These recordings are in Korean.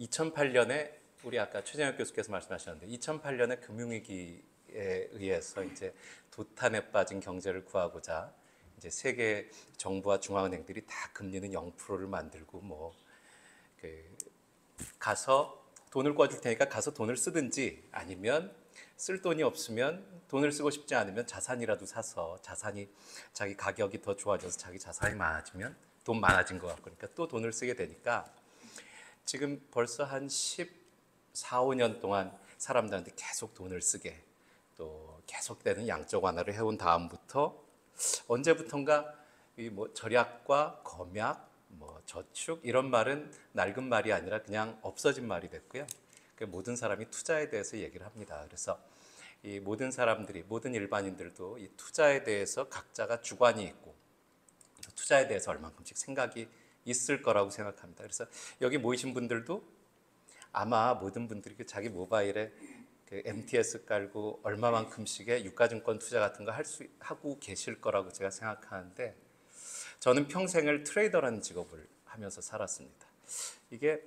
2008년에 우리 아까 최정혁 교수께서 말씀하셨는데 2008년에 금융위기에 의해서 이제 도탄에 빠진 경제를 구하고자 이제 세계 정부와 중앙은행들이 다 금리는 0%를 만들고 가서 돈을 꿔줄 테니까 가서 돈을 쓰든지 아니면 쓸 돈이 없으면 돈을 쓰고 싶지 않으면 자산이라도 사서 자산이 자기 가격이 더 좋아져서 자기 자산이 많아지면 돈 많아진 것 같고 그러니까 또 돈을 쓰게 되니까 지금 벌써 한 14, 15년 동안 사람들한테 계속 돈을 쓰게 또 계속되는 양적 완화를 해온 다음부터 언제부턴가 이 절약과 검약, 저축 이런 말은 낡은 말이 아니라 그냥 없어진 말이 됐고요. 모든 사람이 투자에 대해서 얘기를 합니다. 그래서 이 모든 사람들이 모든 일반인들도 이 투자에 대해서 각자가 주관이 있고 투자에 대해서 얼만큼씩 생각이 있을 거라고 생각합니다. 그래서 여기 모이신 분들도 아마 모든 분들이 자기 모바일에 MTS 깔고 얼마만큼씩의 유가증권 투자 같은 거 하고 계실 거라고 제가 생각하는데 저는 평생을 트레이더라는 직업을 하면서 살았습니다. 이게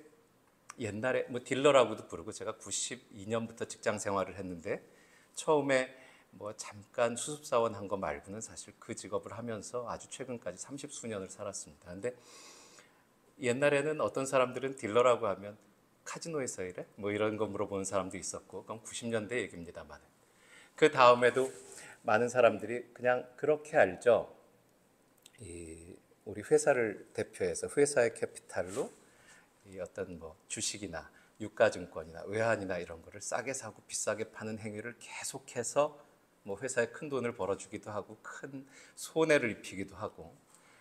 옛날에 딜러라고도 부르고 제가 92년부터 직장 생활을 했는데 처음에 잠깐 수습사원 한 거 말고는 사실 그 직업을 하면서 아주 최근까지 30수년을 살았습니다. 근데 옛날에는 어떤 사람들은 딜러라고 하면 카지노에서 일해? 이런 거 물어보는 사람도 있었고 그건 90년대 얘기입니다만 그 다음에도 많은 사람들이 그냥 그렇게 알죠. 우리 회사를 대표해서 회사의 캐피탈로 이 어떤 주식이나 유가증권이나 외환이나 이런 거를 싸게 사고 비싸게 파는 행위를 계속해서 회사에 큰 돈을 벌어주기도 하고 큰 손해를 입히기도 하고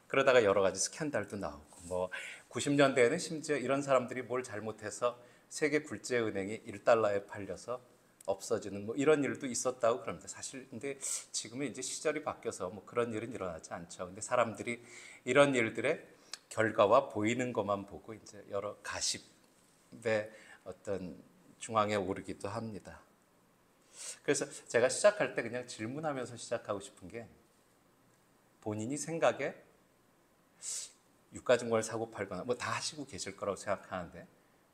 그러다가 여러 가지 스캔들도 나오고 90년대에는 심지어 이런 사람들이 뭘 잘못해서 세계 굴제은행이 1달러에 팔려서 없어지는 이런 일도 있었다고 그럽니다. 사실 근데 지금은 이제 시절이 바뀌어서 그런 일은 일어나지 않죠. 근데 사람들이 이런 일들의 결과와 보이는 것만 보고 이제 여러 가십의 어떤 중앙에 오르기도 합니다. 그래서 제가 시작할 때 그냥 질문하면서 시작하고 싶은 게 본인이 생각에 유가증권을 사고 팔거나 다 하시고 계실 거라고 생각하는데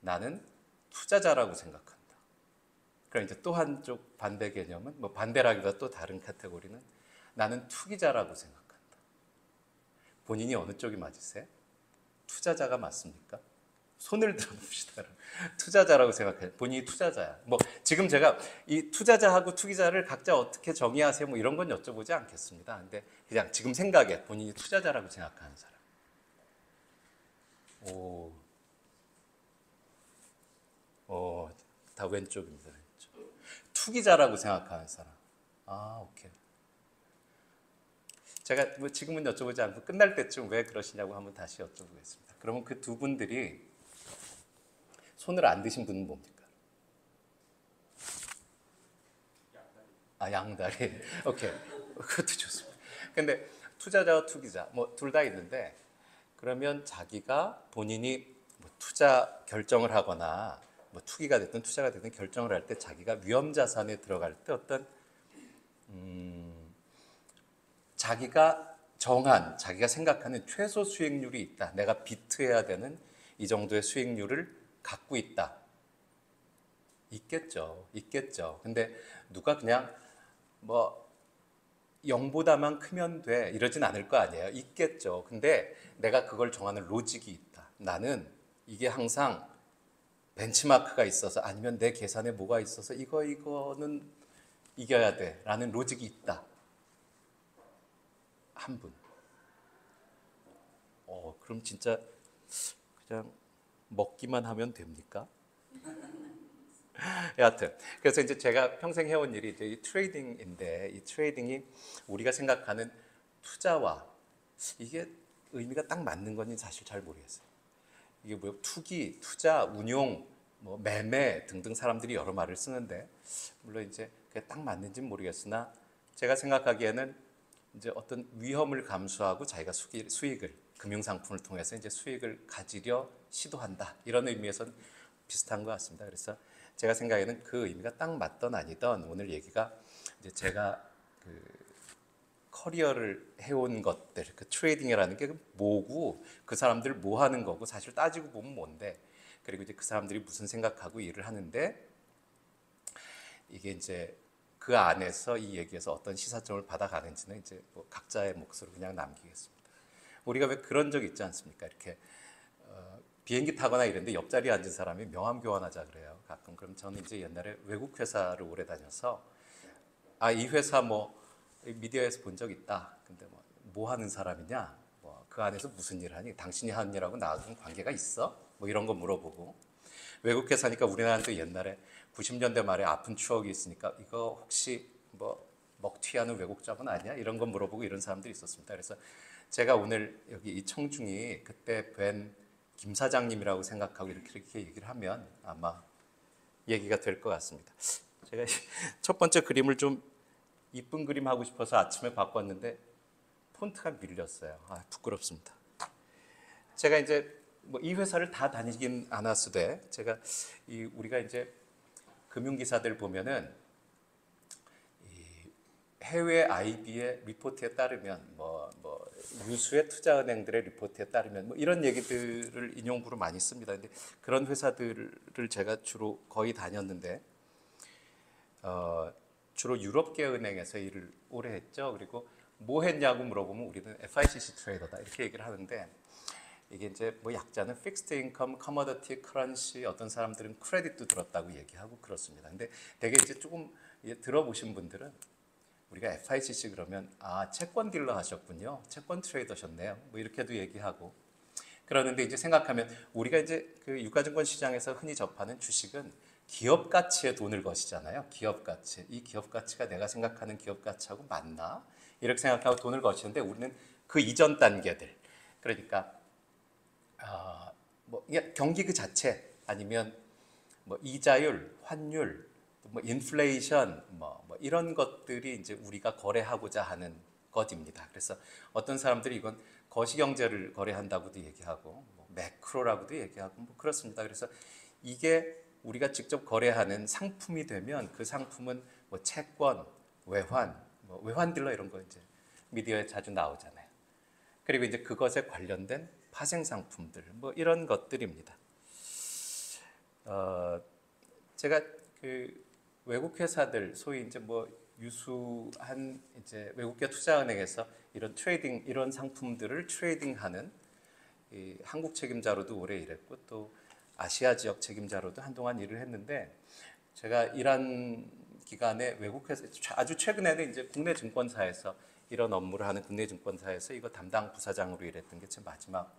나는 투자자라고 생각한다. 그럼 이제 또 한쪽 반대 개념은 반대라기보다 또 다른 카테고리는 나는 투기자라고 생각한다. 본인이 어느 쪽이 맞으세요? 투자자가 맞습니까? 손을 들어봅시다. 투자자라고 생각해요. 본인이 투자자야. 지금 제가 이 투자자하고 투기자를 각자 어떻게 정의하세요? 이런 건 여쭤보지 않겠습니다. 근데 그냥 지금 생각에 본인이 투자자라고 생각하는 사람. 다 왼쪽입니다. 왼쪽. 투기자라고 생각하는 사람. 오케이. 제가 지금은 여쭤보지 않고 끝날 때쯤 왜 그러시냐고 한번 다시 여쭤보겠습니다. 그러면 그 두 분들이 손을 안 드신 분은 뭡니까? 양다리. 오케이. 그것도 좋습니다. 근데 투자자와 투기자 둘 다 있는데 그러면 자기가 본인이 투자 결정을 하거나 투기가 됐든 투자가 됐든 결정을 할 때 자기가 위험 자산에 들어갈 때 어떤 자기가 정한 자기가 생각하는 최소 수익률이 있다. 내가 비트해야 되는 이 정도의 수익률을 갖고 있다. 있겠죠. 근데 누가 그냥 0보다만 크면 돼 이러진 않을 거 아니에요. 있겠죠. 근데 내가 그걸 정하는 로직이 있다. 나는 이게 항상 벤치마크가 있어서 아니면 내 계산에 뭐가 있어서 이거는 이겨야 돼 라는 로직이 있다. 한 분. 그럼 진짜 그냥 먹기만 하면 됩니까? 여하튼 그래서 이제 제가 평생 해온 일이 이제 이 트레이딩인데 이 트레이딩이 우리가 생각하는 투자와 이게 의미가 딱 맞는 건지 사실 잘 모르겠어요. 이게 투기, 투자, 운용, 매매 등등 사람들이 여러 말을 쓰는데 물론 이제 그게 딱 맞는지는 모르겠으나 제가 생각하기에는 이제 어떤 위험을 감수하고 자기가 수익을 금융상품을 통해서 이제 수익을 가지려 시도한다 이런 의미에서는 비슷한 것 같습니다. 그래서 제가 생각에는 그 의미가 딱 맞던 아니던 오늘 얘기가 이제 제가 커리어를 해온 것들, 트레이딩이라는 게 뭐고 그 사람들 뭐 하는 거고 사실 따지고 보면 뭔데 그리고 이제 그 사람들이 무슨 생각하고 일을 하는데 이게 이제 그 안에서 이 얘기에서 어떤 시사점을 받아가는지는 이제 뭐 각자의 몫으로 그냥 남기겠습니다. 우리가 왜 그런 적 있지 않습니까? 이렇게 비행기 타거나 이런데 옆자리에 앉은 사람이 명함 교환하자 그래요. 가끔. 그럼 저는 이제 옛날에 외국 회사를 오래 다녀서 이 회사 뭐 미디어에서 본 적 있다. 근데 뭐 하는 사람이냐? 뭐 그 안에서 무슨 일 하니? 당신이 하는 일하고 나하고는 관계가 있어? 뭐 이런 거 물어보고. 외국 회사니까 우리나라도 옛날에 90년대 말에 아픈 추억이 있으니까 이거 혹시 뭐 먹튀하는 외국 자본 아니야? 이런 거 물어보고 이런 사람들이 있었습니다. 그래서 제가 오늘 여기 이 청중이 그때 뵌 김 사장님이라고 생각하고 이렇게 얘기를 하면 아마 얘기가 될 것 같습니다. 제가 첫 번째 그림을 좀 이쁜 그림 하고 싶어서 아침에 바꿨는데 폰트가 밀렸어요. 부끄럽습니다. 제가 이제 뭐 이 회사를 다 다니긴 않았으되 제가 우리가 이제 금융기사들 보면은 이 해외 IB의 리포트에 따르면 뭐 유수의 투자은행들의 리포트에 따르면 뭐 이런 얘기들을 인용구로 많이 씁니다. 근데 그런 회사들을 제가 주로 거의 다녔는데 주로 유럽계 은행에서 일을 오래 했죠. 그리고 뭐 했냐고 물어보면 우리는 FICC 트레이더다 이렇게 얘기를 하는데 이게 이제 뭐 약자는 Fixed Income, Commodity, Currency, 어떤 사람들은 크레딧도 들었다고 얘기하고 그렇습니다. 근데 되게 이제 조금 들어보신 분들은 우리가 FICC 그러면 채권 딜러 하셨군요. 채권 트레이더셨네요. 뭐 이렇게도 얘기하고 그러는데 이제 생각하면 우리가 이제 그 유가증권 시장에서 흔히 접하는 주식은 기업 가치에 돈을 거시잖아요. 기업 가치. 이 기업 가치가 내가 생각하는 기업 가치하고 맞나? 이렇게 생각하고 돈을 거시는데 우리는 그 이전 단계들. 그러니까 뭐 경기 그 자체 아니면 뭐 이자율, 환율, 뭐 인플레이션 뭐 이런 것들이 이제 우리가 거래하고자 하는 것입니다. 그래서 어떤 사람들이 이건 거시경제를 거래한다고도 얘기하고 뭐 매크로라고도 얘기하고 뭐 그렇습니다. 그래서 이게 우리가 직접 거래하는 상품이 되면 그 상품은 뭐 채권, 외환, 뭐 외환 딜러 이런 거 이제 미디어에 자주 나오잖아요. 그리고 이제 그것에 관련된 파생 상품들 뭐 이런 것들입니다. 제가 그 외국 회사들 소위 이제 뭐 유수한 이제 외국계 투자은행에서 이런 트레이딩 이런 상품들을 트레이딩하는 이 한국 책임자로도 오래 일했고 또 아시아 지역 책임자로도 한동안 일을 했는데 제가 일한 기간에 외국 회사 아주 최근에는 이제 국내 증권사에서 이런 업무를 하는 국내 증권사에서 이거 담당 부사장으로 일했던 게 제 마지막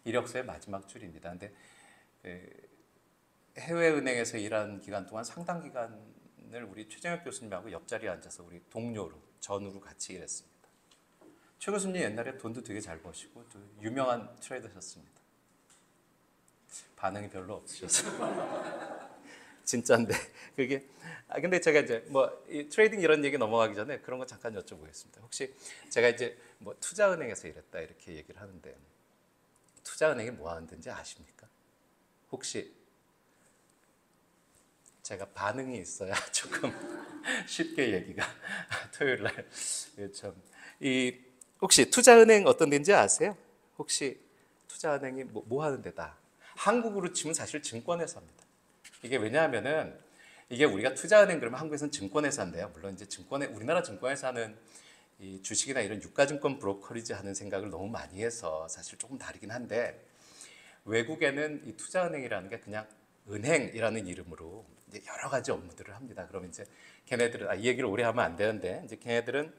이력서의 마지막 줄입니다. 근데 해외 은행에서 일한 기간 동안 상당 기간을 우리 최정혁 교수님하고 옆자리에 앉아서 우리 동료로 전우로 같이 일했습니다. 최 교수님 옛날에 돈도 되게 잘 버시고 또 유명한 트레이더셨습니다. 반응이 별로 없으셔서 진짜인데 그게 근데 제가 이제 뭐 이 트레이딩 이런 얘기 넘어가기 전에 그런 거 잠깐 여쭤보겠습니다. 혹시 제가 이제 뭐 투자은행에서 일했다 이렇게 얘기를 하는데 투자은행이 뭐 하는 데인지 아십니까? 혹시 제가 반응이 있어야 조금 쉽게 얘기가 토요일 날 참 이 혹시 투자은행 어떤 데인지 아세요? 혹시 투자은행이 뭐 하는 데다? 한국으로 치면 사실 증권회사입니다. 이게 왜냐하면은 이게 우리가 투자은행 그러면 한국에서는 증권회사인데요. 물론 이제 우리나라 증권회사는 이 주식이나 이런 유가증권 브로커리지 하는 생각을 너무 많이 해서 사실 조금 다르긴 한데 외국에는 이 투자은행이라는 게 그냥 은행이라는 이름으로 이제 여러 가지 업무들을 합니다. 그러면 이제 걔네들은 이 얘기를 오래 하면 안 되는데 이제 걔네들은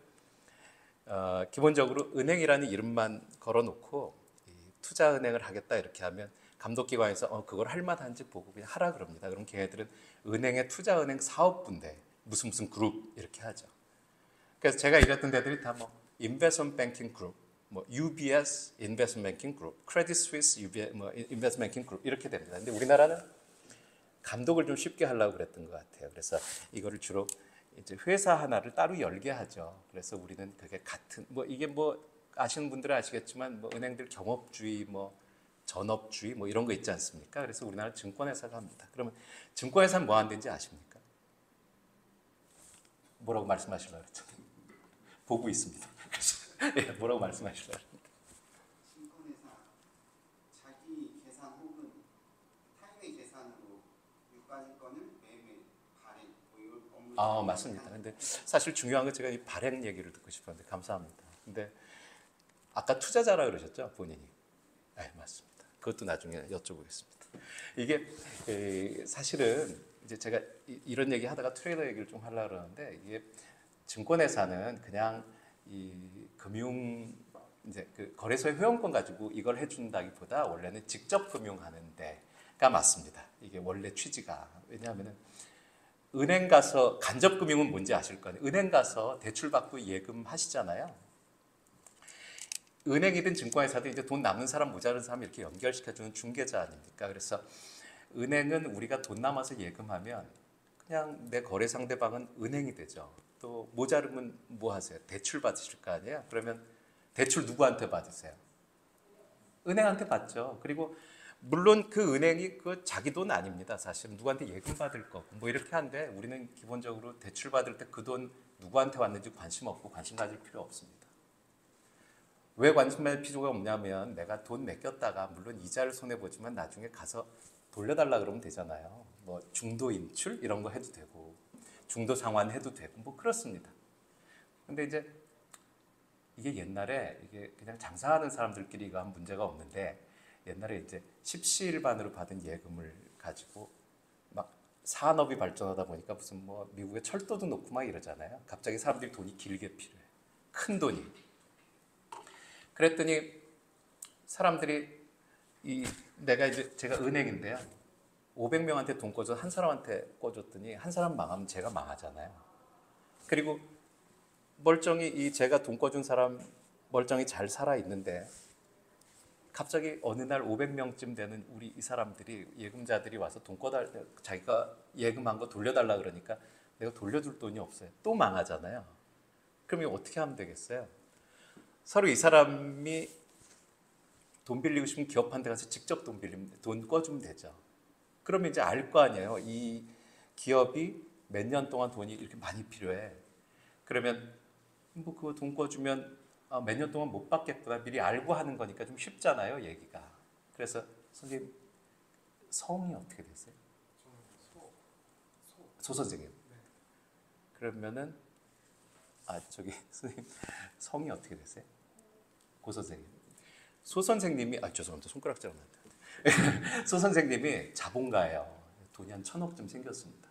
기본적으로 은행이라는 이름만 걸어놓고 이 투자은행을 하겠다 이렇게 하면 감독기관에서 그걸 할 만한지 보고 그냥 하라 그럽니다. 그럼 걔네들은 은행의 투자은행 사업부인데 무슨 그룹 이렇게 하죠. 그래서 제가 일했던 데들이 다 뭐 인베스트먼트 뱅킹 그룹, 뭐 UBS 인베스트먼트 뱅킹 그룹, 크레딧 스위스 UBS 뭐 인베스트먼트 뱅킹 그룹 이렇게 됩니다. 근데 우리나라는 감독을 좀 쉽게 하려고 그랬던 것 같아요. 그래서 이거를 주로 이제 회사 하나를 따로 열게 하죠. 그래서 우리는 그게 같은 뭐 이게 뭐 아시는 분들은 아시겠지만 뭐 은행들 경업주의 뭐 전업주의 뭐 이런 거 있지 않습니까? 그래서 우리나라 증권회사가 합니다. 그러면 증권회사는 뭐 하는 데인지 아십니까? 뭐라고 말씀하시려고 그랬죠? 보고 있습니다. 예, 뭐라고 말씀하시려고 그랬죠? 증권회사 자기 계산 혹은 타인의 두 가지 건을 매일매일 발행, 뭐 이걸 업무. 맞습니다. 근데 사실 중요한 건 제가 이 발행 얘기를 듣고 싶었는데 감사합니다. 근데 아까 투자자라 그러셨죠, 본인이? 네, 맞습니다. 그것도 나중에 여쭤보겠습니다. 이게 사실은 이제 제가 이런 얘기 하다가 트레이더 얘기를 좀 하려고 그러는데 이게 증권회사는 그냥 이 금융 이제 그 거래소의 회원권 가지고 이걸 해준다기보다 원래는 직접 금융하는 데가 맞습니다. 이게 원래 취지가. 왜냐하면은 은행 가서 간접 금융은 뭔지 아실 거예요. 은행 가서 대출 받고 예금 하시잖아요. 은행이든 증권회사든 이제 돈 남는 사람 모자른 사람 이렇게 연결시켜주는 중개자 아닙니까? 그래서 은행은 우리가 돈 남아서 예금하면 그냥 내 거래 상대방은 은행이 되죠. 또 모자르면 뭐 하세요? 대출 받으실 거 아니에요? 그러면 대출 누구한테 받으세요? 은행한테 받죠. 그리고 물론 그 은행이 그 자기 돈 아닙니다. 사실 누구한테 예금 받을 거고 뭐 이렇게 한데 우리는 기본적으로 대출 받을 때 그 돈 누구한테 왔는지 관심 없고 관심 가질 필요 없습니다. 왜 관심 가질 필요가 없냐면 내가 돈 맡겼다가 물론 이자를 손해 보지만 나중에 가서 돌려달라 그러면 되잖아요. 뭐 중도 인출 이런 거 해도 되고 중도 상환 해도 되고 뭐 그렇습니다. 근데 이제 이게 옛날에 이게 그냥 장사하는 사람들끼리가 문제가 없는데 옛날에 이제 십시일반으로 받은 예금을 가지고 막 산업이 발전하다 보니까 무슨 뭐 미국에 철도도 놓고 막 이러잖아요. 갑자기 사람들이 돈이 길게 필요해. 큰 돈이. 그랬더니 사람들이 내가 이제 제가 은행인데요. 500명한테 돈 꿔줘 한 사람한테 꿔줬더니 한 사람 망하면 제가 망하잖아요. 그리고 멀쩡히 제가 돈 꿔준 사람 멀쩡히 잘 살아 있는데 갑자기 어느 날 500명쯤 되는 우리 이 사람들이 예금자들이 와서 돈 꿔달 자기가 예금한 거 돌려달라 그러니까 내가 돌려줄 돈이 없어요. 또 망하잖아요. 그럼 이거 어떻게 하면 되겠어요? 서로 이 사람이 돈 빌리고 싶으면 기업한테 가서 직접 돈 꿔주면 되죠. 그러면 이제 알 거 아니에요. 이 기업이 몇 년 동안 돈이 이렇게 많이 필요해. 그러면 뭐 그거 돈 꿔주면 몇 년 동안 못 받겠구나 미리 알고 하는 거니까 좀 쉽잖아요, 얘기가. 그래서 선생님 성이 어떻게 되세요? 소 선생님. 그러면은 저기 선생님 성이 어떻게 되세요? 고 선생님. 소 선생님이 죄송합니다. 손가락질 났는데. 소 선생님이 자본가예요. 돈이 한 1,000억쯤 생겼습니다.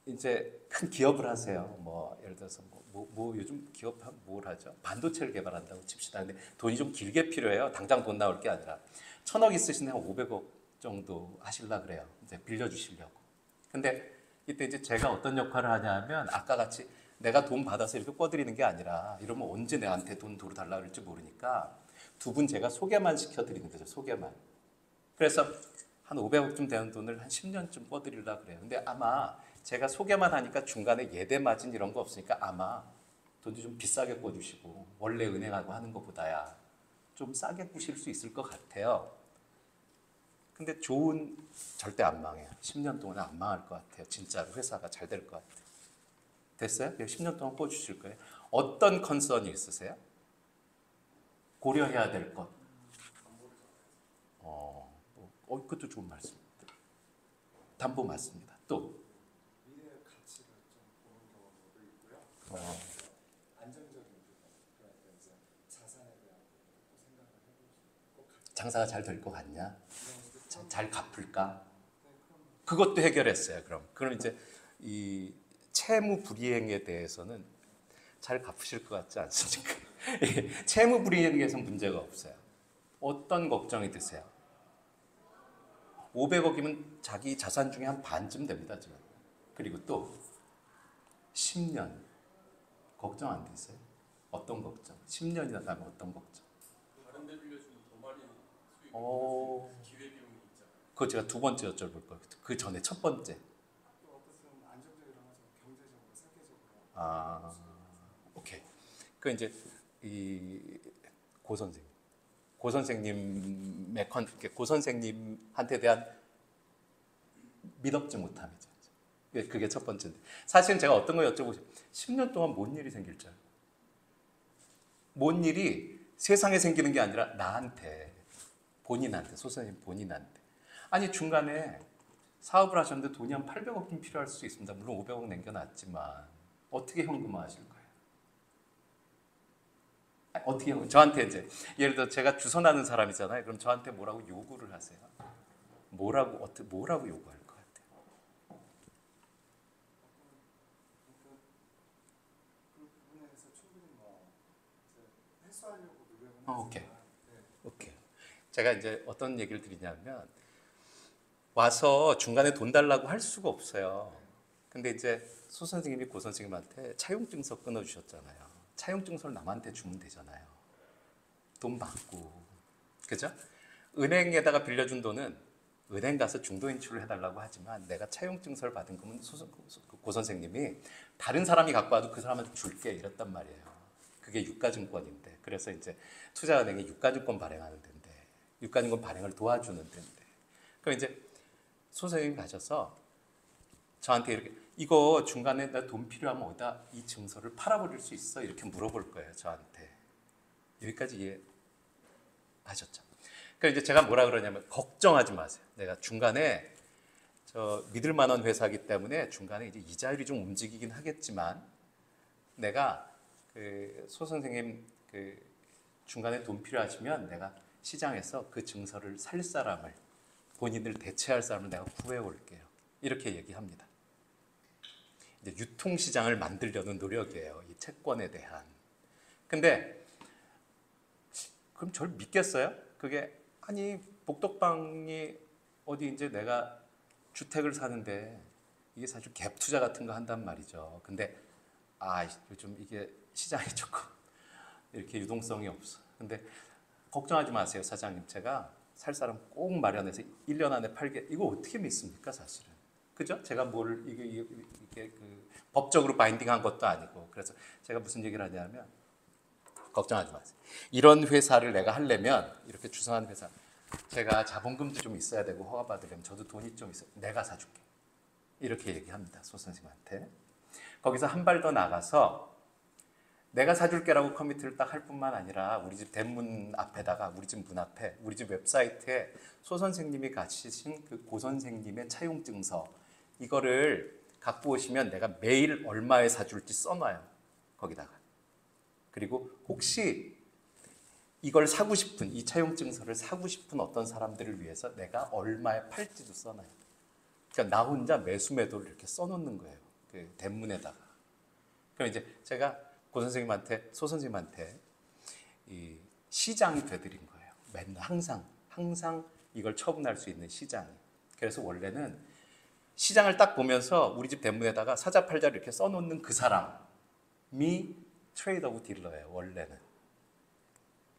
이제 큰 기업을 하세요. 뭐 예를 들어서 뭐 요즘 기업 뭘 하죠? 반도체를 개발한다고 칩시다. 근데 돈이 좀 길게 필요해요. 당장 돈 나올 게 아니라 1,000억 있으신데 한 500억 정도 하실라 그래요. 이제 빌려주시려고. 근데 이때 이제 제가 어떤 역할을 하냐면 아까 같이 내가 돈 받아서 이렇게 꿔드리는 게 아니라 이러면 언제 내한테 돈 도로 달라 그럴지 모르니까 두 분 제가 소개만 시켜드리는 거죠. 소개만. 그래서 한 500억쯤 되는 돈을 한 10년쯤 꿔드리려고 그래요. 근데 아마 제가 소개만 하니까 중간에 예대 마진 이런 거 없으니까 아마 돈도 좀 비싸게 꿔주시고 원래 은행하고 하는 것보다야 좀 싸게 꾸실 수 있을 것 같아요. 근데 절대 안 망해요. 10년 동안 안 망할 것 같아요. 진짜로 회사가 잘 될 것 같아요. 됐어요? 10년 동안 꿔주실 거예요. 어떤 컨선이 있으세요? 고려해야 될 것. 그것도 좋은 말씀입니다. 담보 맞습니다. 또 미래의 가치를 좀 보는 경우도 있고요. 안정적인 부분, 그러니까 이제 자산에 대한 부분도 생각을 해보시고 장사가 잘 될 것 같냐? 잘 갚을까? 그것도 해결했어요. 그럼 이제 이 채무 불이행에 대해서는 잘 갚으실 것 같지 않습니까? 채무 불이행에서 문제가 없어요. 어떤 걱정이 드세요? 500억이면 자기 자산 중에 한 반쯤 됩니다, 지금. 그리고 또 10년 걱정 안 되세요? 어떤 걱정? 10년이나 가면 어떤 걱정? 다른 데 빌려주면 더 많이 수익을 기회 비용이 있잖아요. 그거 제가 두 번째 여쭤볼 거예요. 그 전에 첫 번째. 또 어떻든 안정적이라고 하죠. 경제적으로, 세계적으로. 오케이. 그 이제 이 고 선생님. 고 선생님의 고 선생님한테 대한 믿었지 못함이죠. 그게 첫 번째인데. 사실은 제가 어떤 거 여쭤보고 싶어요. 10년 동안 뭔 일이 생길 줄 알아요? 뭔 일이 세상에 생기는 게 아니라 나한테, 본인한테, 소 선생님 본인한테. 아니 중간에 사업을 하셨는데 돈이 한 800억쯤 필요할 수 있습니다. 물론 500억 남겨놨지만 어떻게 현금화하실 거예요? 아니, 어떻게 저한테 이제 예를 들어 제가 주선하는 사람이잖아요. 그럼 저한테 뭐라고 요구를 하세요? 뭐라고 요구할 것 같아요? 그 부분에서 충분히 뭐 이제 해소하려고 노력은 오케이. 하지만 오케이. 제가 이제 어떤 얘기를 드리냐면 와서 중간에 돈 달라고 할 수가 없어요. 근데 이제 소 선생님이 고 선생님한테 차용증서 끊어주셨잖아요. 차용증서를 남한테 주면 되잖아요. 돈 받고. 그죠? 은행에다가 빌려준 돈은 은행 가서 중도 인출을 해달라고 하지만 내가 차용증서를 받은 거면 고 선생님이 다른 사람이 갖고 와도 그 사람한테 줄게 이랬단 말이에요. 그게 유가증권인데. 그래서 이제 투자은행이 유가증권 발행하는 데인데 유가증권 발행을 도와주는 데인데. 그럼 이제 소 선생님이 가셔서 저한테 이렇게 이거 중간에 나 돈 필요하면 어디다 이 증서를 팔아버릴 수 있어? 이렇게 물어볼 거예요 저한테. 여기까지 이해하셨죠? 그러니까 이제 제가 뭐라 그러냐면 걱정하지 마세요. 내가 중간에 저 믿을 만한 회사이기 때문에 중간에 이제 이자율이 좀 움직이긴 하겠지만 내가 그 소 선생님 그 중간에 돈 필요하시면 내가 시장에서 그 증서를 살 사람을 본인을 대체할 사람을 내가 구해올게요. 이렇게 얘기합니다. 이제 유통시장을 만들려는 노력이에요. 이 채권에 대한. 근데 그럼 저를 믿겠어요? 그게 아니 복덕방이 어디 이제 내가 주택을 사는데 이게 사실 갭 투자 같은 거 한단 말이죠. 근데 요즘 이게 시장이 조금 이렇게 유동성이 없어. 근데 걱정하지 마세요, 사장님. 제가 살 사람 꼭 마련해서 1년 안에 팔게. 이거 어떻게 믿습니까, 사실은? 그죠? 제가 이게 그 법적으로 바인딩한 것도 아니고. 그래서 제가 무슨 얘기를 하냐면 걱정하지 마세요. 이런 회사를 내가 하려면 이렇게 주선한 회사 제가 자본금도 좀 있어야 되고 허가 받으려면 저도 돈이 좀 있어요. 내가 사줄게. 이렇게 얘기합니다, 소 선생님한테. 거기서 한 발 더 나가서 내가 사줄게라고 커미트를 딱 할 뿐만 아니라 우리 집 대문 앞에다가 우리 집 문 앞에 우리 집 웹사이트에 소 선생님이 가지신 그 고 선생님의 차용증서 이거를 갖고 오시면 내가 매일 얼마에 사줄지 써놔요. 거기다가. 그리고 혹시 이걸 사고 싶은 이 차용증서를 사고 싶은 어떤 사람들을 위해서 내가 얼마에 팔지도 써놔요. 그러니까 나 혼자 매수매도를 이렇게 써놓는 거예요. 그 대문에다가. 그럼 이제 제가 고 선생님한테 소 선생님한테 이 시장이 돼드린 거예요. 맨날 항상 이걸 처분할 수 있는 시장이. 그래서 원래는 시장을 딱 보면서 우리 집 대문에다가 사자 팔자를 이렇게 써놓는 그 사람이 트레이더고 딜러예요. 원래는.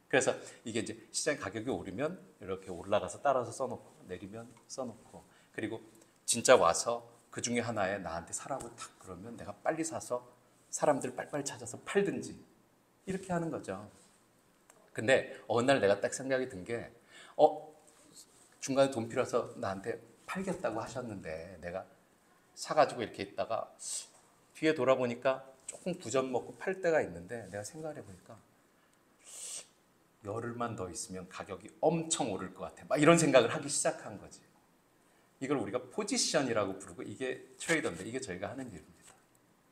그래서 이게 이제 시장 가격이 오르면 이렇게 올라가서 따라서 써놓고 내리면 써놓고 그리고 진짜 와서 그 중에 하나에 나한테 사라고 탁 그러면 내가 빨리 사서 사람들 빨리빨리 찾아서 팔든지 이렇게 하는 거죠. 근데 어느 날 내가 딱 생각이 든 게 중간에 돈 필요해서 나한테 팔겠다고 하셨는데 내가 사가지고 이렇게 있다가 뒤에 돌아보니까 조금 구전 먹고 팔 때가 있는데 내가 생각을 해보니까 열흘만 더 있으면 가격이 엄청 오를 것 같아. 막 이런 생각을 하기 시작한 거지. 이걸 우리가 포지션이라고 부르고 이게 트레이더인데 이게 저희가 하는 일입니다.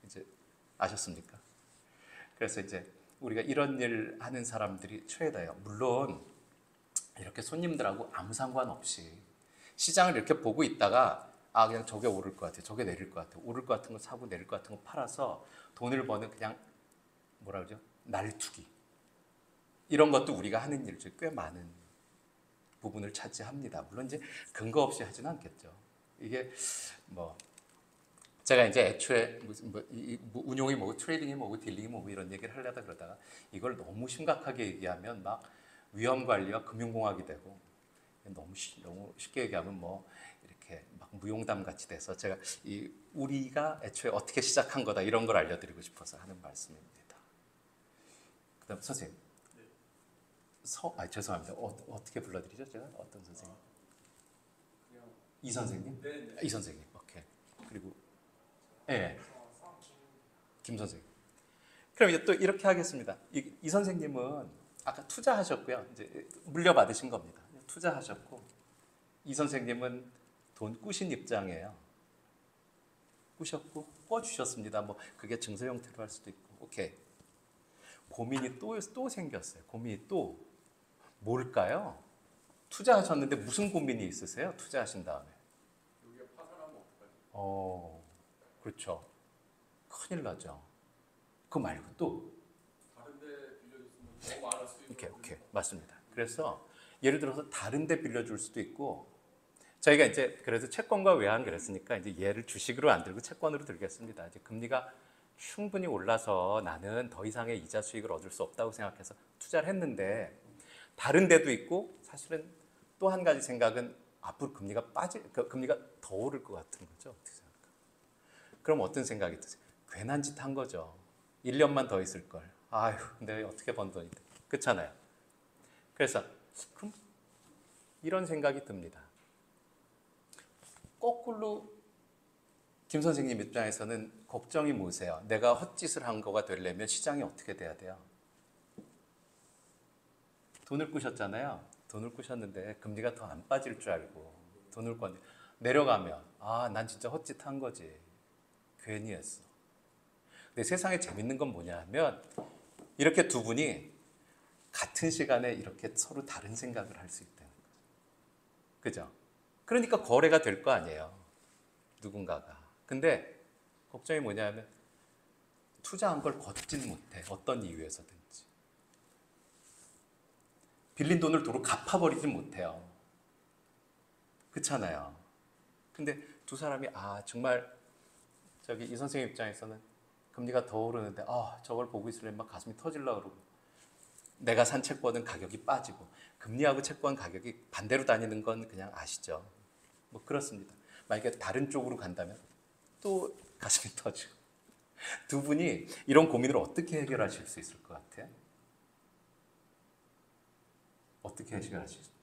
이제 아셨습니까? 그래서 이제 우리가 이런 일 하는 사람들이 트레이더예요. 물론 이렇게 손님들하고 아무 상관없이 시장을 이렇게 보고 있다가 그냥 저게 오를 것 같아, 저게 내릴 것 같아, 오를 것 같은 거 사고 내릴 것 같은 거 팔아서 돈을 버는 그냥 뭐라 그러죠? 날투기. 이런 것도 우리가 하는 일 중에 꽤 많은 부분을 차지합니다. 물론 이제 근거 없이 하지는 않겠죠. 이게 뭐 제가 이제 애초에 운용이 뭐고 트레이딩이 뭐고 딜링이 뭐고 이런 얘기를 하려다 그러다가 이걸 너무 심각하게 얘기하면 막 위험 관리와 금융공학이 되고 너무 쉽게 얘기하면 뭐 이렇게 막 무용담 같이 돼서 제가 우리가 애초에 어떻게 시작한 거다 이런 걸 알려드리고 싶어서 하는 말씀입니다. 그다음 선생님. 죄송합니다. 어떻게 불러드리죠? 제가 어떤 선생님? 이 선생님? 네. 이 선생님. 오케이. 그리고 네. 김 선생님. 그럼 이제 또 이렇게 하겠습니다. 이 선생님은 아까 투자하셨고요. 이제 물려받으신 겁니다. 투자하셨고 이 선생님은 돈 꾸신 입장이에요. 꾸셨고 꿔주셨습니다. 뭐 그게 증서 형태로 할 수도 있고. 오케이. 고민이 또 생겼어요. 고민이 또 뭘까요? 투자하셨는데 무슨 고민이 있으세요? 투자하신 다음에. 여기가 파산하면 어떡하지? 그렇죠. 큰일 나죠. 그거 말고 또 다른 데 빌려줬으면 더 많은 수익을 오케이. 맞습니다. 그래서 예를 들어서 다른 데 빌려줄 수도 있고 저희가 이제 그래서 채권과 외환 그랬으니까 이제 얘를 주식으로 안 들고 채권으로 들겠습니다. 이제 금리가 충분히 올라서 나는 더 이상의 이자 수익을 얻을 수 없다고 생각해서 투자를 했는데 다른 데도 있고 사실은 또 한 가지 생각은 앞으로 금리가 금리가 더 오를 것 같은 거죠. 어떻게 생각할까? 그럼 어떤 생각이 드세요? 괜한 짓 한 거죠. 1년만 더 있을 걸. 아휴, 내가 어떻게 번 돈인데. 그렇잖아요. 그래서 그럼 이런 생각이 듭니다. 거꾸로 김 선생님 입장에서는 걱정이 뭐세요? 내가 헛짓을 한 거가 되려면 시장이 어떻게 돼야 돼요? 돈을 꾸셨잖아요. 돈을 꾸셨는데 금리가 더 안 빠질 줄 알고 돈을 내려가면 난 진짜 헛짓 한 거지. 괜히 했어. 근데 세상에 재밌는 건 뭐냐 하면 이렇게 두 분이 같은 시간에 이렇게 서로 다른 생각을 할 수 있다는 거죠. 그죠? 그러니까 거래가 될 거 아니에요. 누군가가. 근데 걱정이 뭐냐 하면 투자한 걸 걷진 못해. 어떤 이유에서든지. 빌린 돈을 도로 갚아버리진 못해요. 그렇잖아요. 근데 두 사람이 정말 저기 이 선생님 입장에서는 금리가 더 오르는데 저걸 보고 있으려면 막 가슴이 터질라 그러고 내가 산 채권은 가격이 빠지고 금리하고 채권 가격이 반대로 다니는 건 그냥 아시죠. 뭐 그렇습니다. 만약에 다른 쪽으로 간다면 또 가슴이 터지고 두 분이 이런 고민을 어떻게 해결하실 수 있을 것 같아요? 어떻게 해결하실 수 있을까요?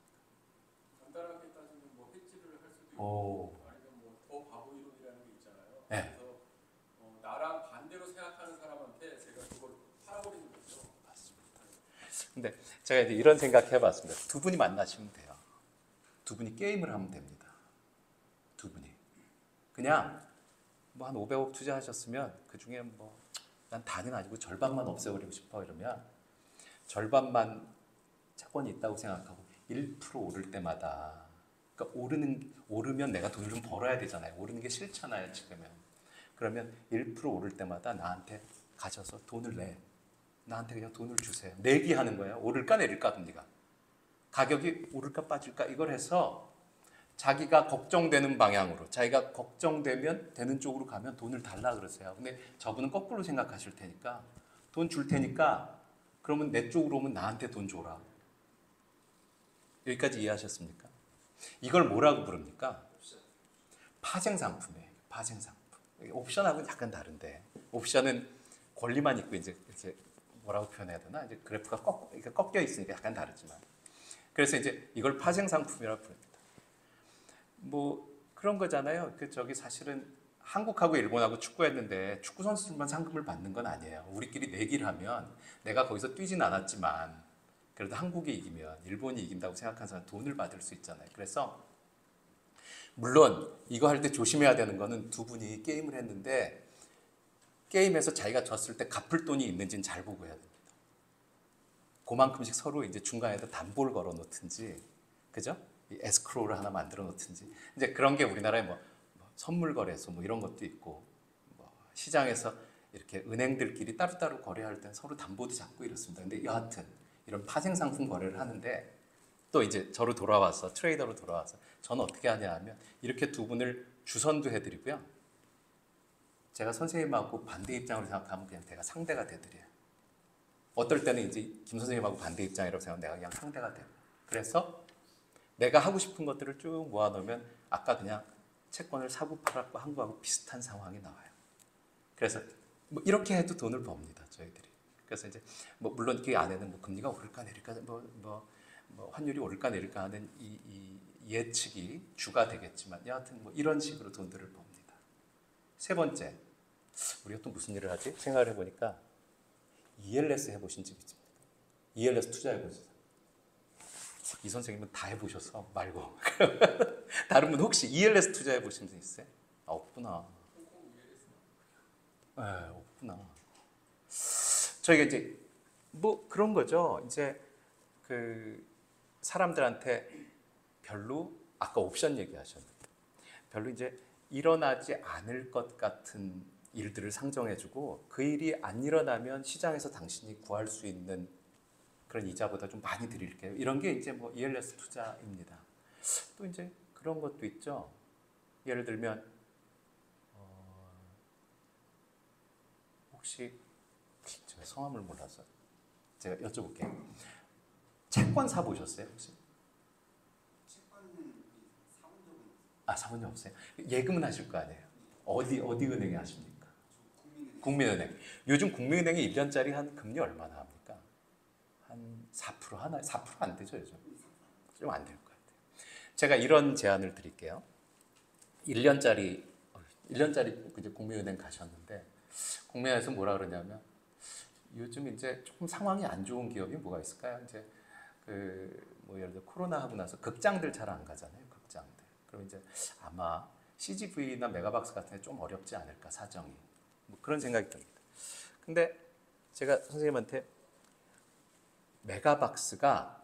간단하게 따지면 뭐 해지를 할 수도 있고 아니면 뭐 더 바보 이론이라는 게 있잖아요. 네. 그래서 나랑 반대로 생각하는 사람한테 제가 그걸 팔아버리는 거죠. 맞습니다. 근데 제가 이제 이런 생각 해봤습니다. 두 분이 만나시면 돼요. 두 분이 게임을 하면 됩니다. 두 분이 그냥 뭐 한 500억 투자하셨으면 그 중에 뭐 난 다는 아니고 절반만 없애버리고 싶어 이러면 절반만 채권이 있다고 생각하고 1% 오를 때마다 그러니까 오르면 내가 돈을 좀 벌어야 되잖아요. 오르는 게 싫잖아요 지금은. 그러면 1% 오를 때마다 나한테 가셔서 돈을 내. 나한테 그냥 돈을 주세요. 내기하는 거예요. 오를까 내릴까 금리가. 가격이 오를까 빠질까 이걸 해서 자기가 걱정되는 방향으로 자기가 걱정되면 되는 쪽으로 가면 돈을 달라 그러세요. 근데 저분은 거꾸로 생각하실 테니까 돈 줄 테니까 그러면 내 쪽으로 오면 나한테 돈 줘라. 여기까지 이해하셨습니까? 이걸 뭐라고 부릅니까? 파생 상품이에요. 파생 상품. 옵션하고는 약간 다른데 옵션은 권리만 있고 이제 이렇게 뭐라고 표현해야 되나? 이제 그래프가 꺾여 있으니까 약간 다르지만 그래서 이제 이걸 파생 상품이라고 부릅니다. 뭐 그런 거잖아요. 저기 사실은 한국하고 일본하고 축구했는데 축구 선수들만 상금을 받는 건 아니에요. 우리끼리 내기를 하면 내가 거기서 뛰진 않았지만 그래도 한국이 이기면 일본이 이긴다고 생각하는 사람 돈을 받을 수 있잖아요. 그래서 물론 이거 할 때 조심해야 되는 거는 두 분이 게임을 했는데 게임에서 자기가 졌을 때 갚을 돈이 있는지는 잘 보고 해야 됩니다. 그만큼씩 서로 이제 중간에다 담보를 걸어 놓든지, 그죠? 이 에스크로우를 하나 만들어 놓든지. 이제 그런 게 우리나라에 뭐 선물 거래소 뭐 이런 것도 있고, 뭐 시장에서 이렇게 은행들끼리 따로따로 거래할 때 서로 담보도 잡고 이렇습니다. 근데 여하튼 이런 파생 상품 거래를 하는데 또 이제 저로 돌아와서 트레이더로 돌아와서 저는 어떻게 하냐 하면 이렇게 두 분을 주선도 해드리고요. 제가 선생님하고 반대 입장으로 생각하면 그냥 내가 상대가 돼드려요. 어떨 때는 이제 김 선생님하고 반대 입장이라고 생각하면 내가 그냥 상대가 돼요. 그래서 내가 하고 싶은 것들을 쭉 모아놓으면 아까 그냥 채권을 사고 팔았고 한 거하고 비슷한 상황이 나와요. 그래서 뭐 이렇게 해도 돈을 법니다, 저희들이. 그래서 이제 뭐 물론 그 안에는 뭐 금리가 오를까 내릴까 뭐 환율이 오를까 내릴까 하는 이 예측이 주가 되겠지만 여하튼 뭐 이런 식으로 돈들을 법니다. 세 번째, 우리가 또 무슨 일을 하지? 생각을 해보니까 ELS 해보신 적 있습니까? ELS 투자해보세요. 이 선생님은 다 해보셔서 말고 다른 분 혹시 ELS 투자해 보신 분 있어요? 아, 없구나. 네, 없구나. 저희가 이제 뭐 그런 거죠. 이제 그 사람들한테 별로 아까 옵션 얘기하셨는데 별로 이제 일어나지 않을 것 같은 일들을 상정해주고 그 일이 안 일어나면 시장에서 당신이 구할 수 있는 그런 이자보다 좀 많이 드릴게요. 이런 게 이제 뭐 ELS 투자입니다. 또 이제 그런 것도 있죠. 예를 들면 혹시 제가 성함을 몰라서 제가 여쭤볼게요. 채권 사 보셨어요 혹시? 채권은 사본 적은 없어요. 아, 사본 적 없어요? 예금은 하실 거 아니에요? 어디 은행에 하십니까? 국민은행. 국민은행. 요즘 국민은행이 1년짜리 한 금리 얼마나 합니까? 한 4% 하나? 4%안 되죠 요즘? 좀 안 될 것 같아요. 제가 이런 제안을 드릴게요. 1년짜리 이제 국민은행 가셨는데 국민은행에서 뭐라 그러냐면 요즘 이제 조금 상황이 안 좋은 기업이 뭐가 있을까요? 이제 그 뭐 예를 들어 코로나 하고 나서 극장들 잘 안 가잖아요. 극장들. 그럼 이제 아마 CGV나 메가박스 같은 게 좀 어렵지 않을까 사정이. 뭐 그런 생각이 듭니다. 근데 제가 선생님한테 메가박스가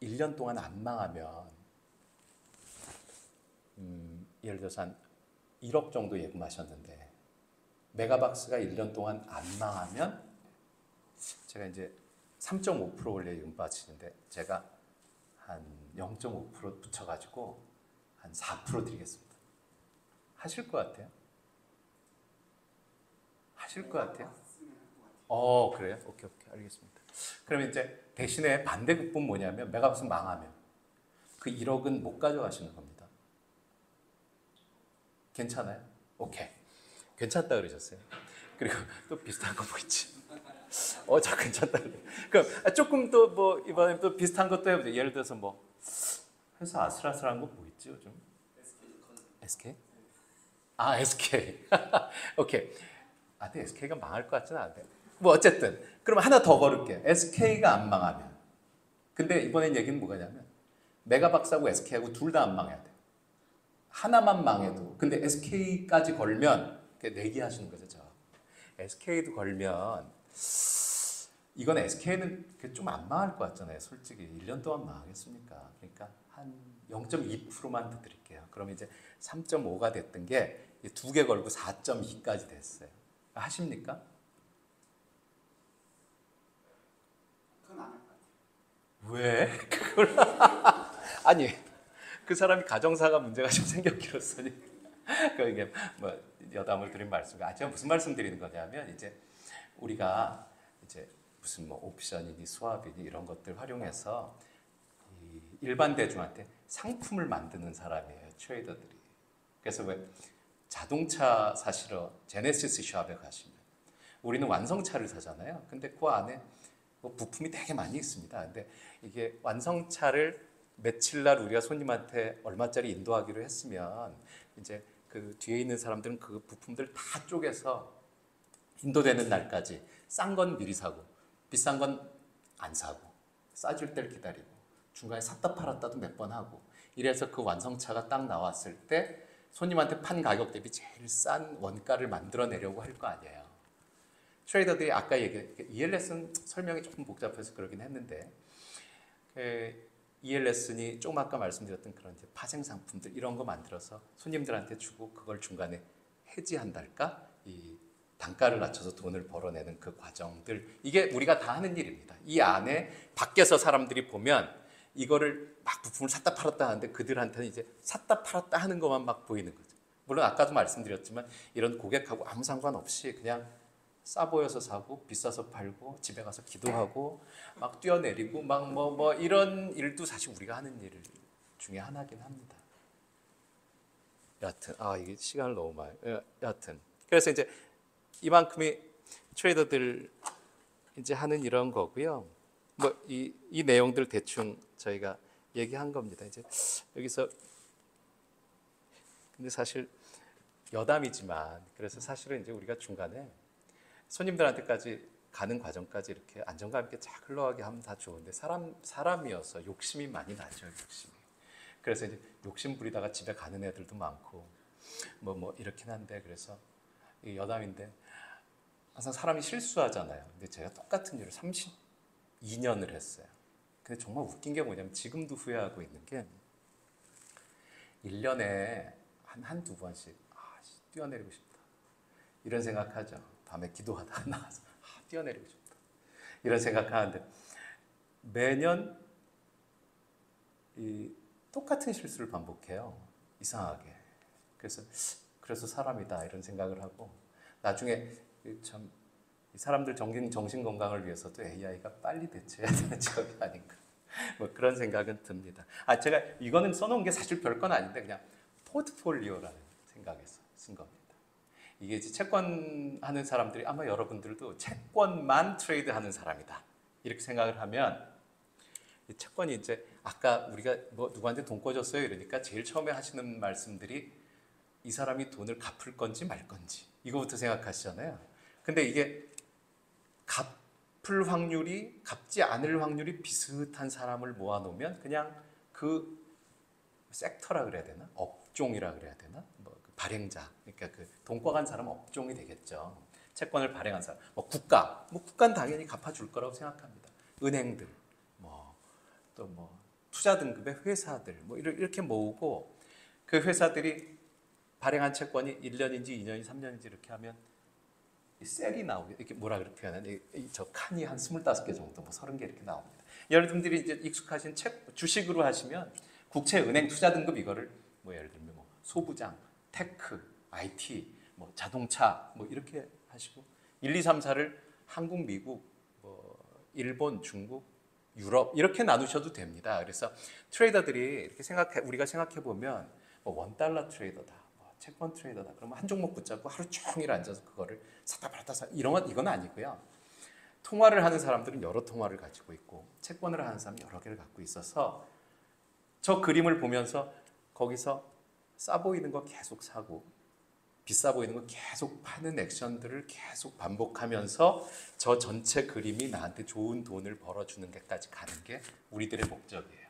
1년 동안 안 망하면 예를 들어서 한 1억 정도 예금하셨는데 메가박스가 1년 동안 안 망하면 제가 이제 3.5% 원래 예금 빠지는데 제가 한 0.5% 붙여가지고 한 4% 드리겠습니다. 하실 것 같아요? 하실 것 같아요? 그래요? 오케이, 알겠습니다. 그러면 이제 대신에 반대급분 뭐냐면 메가박스 망하면 그 1억은 못 가져가시는 겁니다. 괜찮아요? 오케이. 괜찮다 그러셨어요. 그리고 또 비슷한 거 뭐 있지? 저 괜찮다. 그럼 조금 또 뭐 이번에 또 비슷한 것도 해보세요. 예를 들어서 뭐 회사 아슬아슬한 거 뭐 있지 요즘? SK? 아, SK. 오케이. 근데 SK가 망할 것 같지는 않은데. 뭐 어쨌든 그럼 하나 더 걸을게요. SK가 안 망하면. 근데 이번엔 얘기는 뭐냐면 메가박스하고 SK하고 둘 다 안 망해야 돼. 하나만 망해도. 근데 SK까지 걸면 내기하시는 거죠. 저. SK도 걸면 이건 SK는 좀 안 망할 것 같잖아요. 솔직히 1년 동안 망하겠습니까? 그러니까 한 0.2%만 더 드릴게요. 그럼 이제 3.5가 됐던 게 두 개 걸고 4.2까지 됐어요. 하십니까? 그건 안 할 것 같아요. 왜? 그걸 아니 그 사람이 가정사가 문제가 좀 생겼기로서니 그게 뭐 여담을 드린 말씀이 제가 무슨 말씀 드리는 거냐면 이제 우리가 이제 무슨 뭐 옵션이니 스왑이니 이런 것들 활용해서 이 일반 대중한테 상품을 만드는 사람이에요 트레이더들이. 그래서 왜 자동차 사시러 제네시스 샵에 가시면 우리는 완성차를 사잖아요. 근데 그 안에 뭐 부품이 되게 많이 있습니다. 근데 이게 완성차를 며칠 날 우리가 손님한테 얼마짜리 인도하기로 했으면 이제 그 뒤에 있는 사람들은 그 부품들 다 쪼개서 인도되는 날까지 싼 건 미리 사고 비싼 건 안 사고 싸질 때를 기다리고 중간에 샀다 팔았다도 몇 번 하고 이래서 그 완성차가 딱 나왔을 때 손님한테 판 가격 대비 제일 싼 원가를 만들어내려고 할 거 아니에요. 트레이더들이 아까 얘기한 ELS는 설명이 조금 복잡해서 그러긴 했는데 ELS니 조금 아까 말씀드렸던 그런 이제 파생 상품들 이런 거 만들어서 손님들한테 주고 그걸 중간에 해지한달까 이 단가를 낮춰서 돈을 벌어내는 그 과정들 이게 우리가 다 하는 일입니다. 이 안에 밖에서 사람들이 보면 이거를 막 부품을 샀다 팔았다 하는데 그들한테는 이제 샀다 팔았다 하는 것만 막 보이는 거죠. 물론 아까도 말씀드렸지만 이런 고객하고 아무 상관없이 그냥 싸 보여서 사고 비싸서 팔고 집에 가서 기도하고 막 뛰어내리고 막 뭐 이런 일도 사실 우리가 하는 일 중에 하나긴 합니다. 여하튼 이게 시간을 너무 많이 여하튼 그래서 이제 이만큼이 트레이더들 이제 하는 이런 거고요. 뭐 이 내용들 대충 저희가 얘기한 겁니다. 이제 여기서 근데 사실 여담이지만 그래서 사실은 이제 우리가 중간에 손님들한테까지 가는 과정까지 이렇게 안정감 있게 쫙 흘러가게 하면 다 좋은데 사람이어서 욕심이 많이 나죠. 욕심이. 그래서 이제 욕심 부리다가 집에 가는 애들도 많고 뭐 이렇긴 한데 그래서 이 여담인데 항상 사람이 실수하잖아요. 근데 제가 똑같은 일을 32년을 했어요. 근데 정말 웃긴 게 뭐냐면 지금도 후회하고 있는 게 1년에 한두 번씩 뛰어내리고 싶다. 이런 생각하죠. 밤에 기도하다가 나와서 뛰어내리고 싶다. 이런 생각하는데 매년 이 똑같은 실수를 반복해요. 이상하게. 그래서 사람이다 이런 생각을 하고 나중에 참 이 사람들 정신 건강을 위해서도 AI가 빨리 대체해야 되는 직업이 아닌가. 뭐 그런 생각은 듭니다. 제가 이거는 써놓은 게 사실 별건 아닌데 그냥 포트폴리오라는 생각에서 쓴 겁니다. 이게 이제 채권 하는 사람들이 아마 여러분들도 채권만 트레이드하는 사람이다 이렇게 생각을 하면 이 채권이 이제 아까 우리가 뭐 누구한테 돈 꿔줬어요 이러니까 제일 처음에 하시는 말씀들이 이 사람이 돈을 갚을 건지 말 건지 이거부터 생각하시잖아요. 근데 이게 갚을 확률이 갚지 않을 확률이 비슷한 사람을 모아놓으면 그냥 그 섹터라 그래야 되나 업종이라 그래야 되나 뭐 발행자 그러니까 그 돈 꿔간 사람 업종이 되겠죠. 채권을 발행한 사람 국가는 당연히 갚아줄 거라고 생각합니다. 은행들 또 투자 등급의 회사들 이렇게 모으고 그 회사들이 발행한 채권이 1년인지 2년인지 3년인지 이렇게 하면 이 셀이 나오게 이렇게 뭐라 그렇게 하나 저 칸이 한 25개 정도 30개 이렇게 나옵니다. 여러분들이 이제 익숙하신 주식으로 하시면 국채 은행 투자 등급 이거를 예를 들면 소부장, 테크, IT, 자동차 이렇게 하시고 1, 2, 3, 4를 한국, 미국, 일본, 중국, 유럽 이렇게 나누셔도 됩니다. 그래서 트레이더들이 이렇게 우리가 생각해 보면 $1 트레이더다. 채권 트레이더다. 그러면 한 종목 붙잡고 하루 종일 앉아서 그거를 샀다 팔았다 이건 아니고요. 통화를 하는 사람들은 여러 통화를 가지고 있고 채권을 하는 사람은 여러 개를 갖고 있어서 저 그림을 보면서 거기서 싸 보이는 거 계속 사고 비싸 보이는 거 계속 파는 액션들을 계속 반복하면서 저 전체 그림이 나한테 좋은 돈을 벌어주는 데까지 가는 게 우리들의 목적이에요.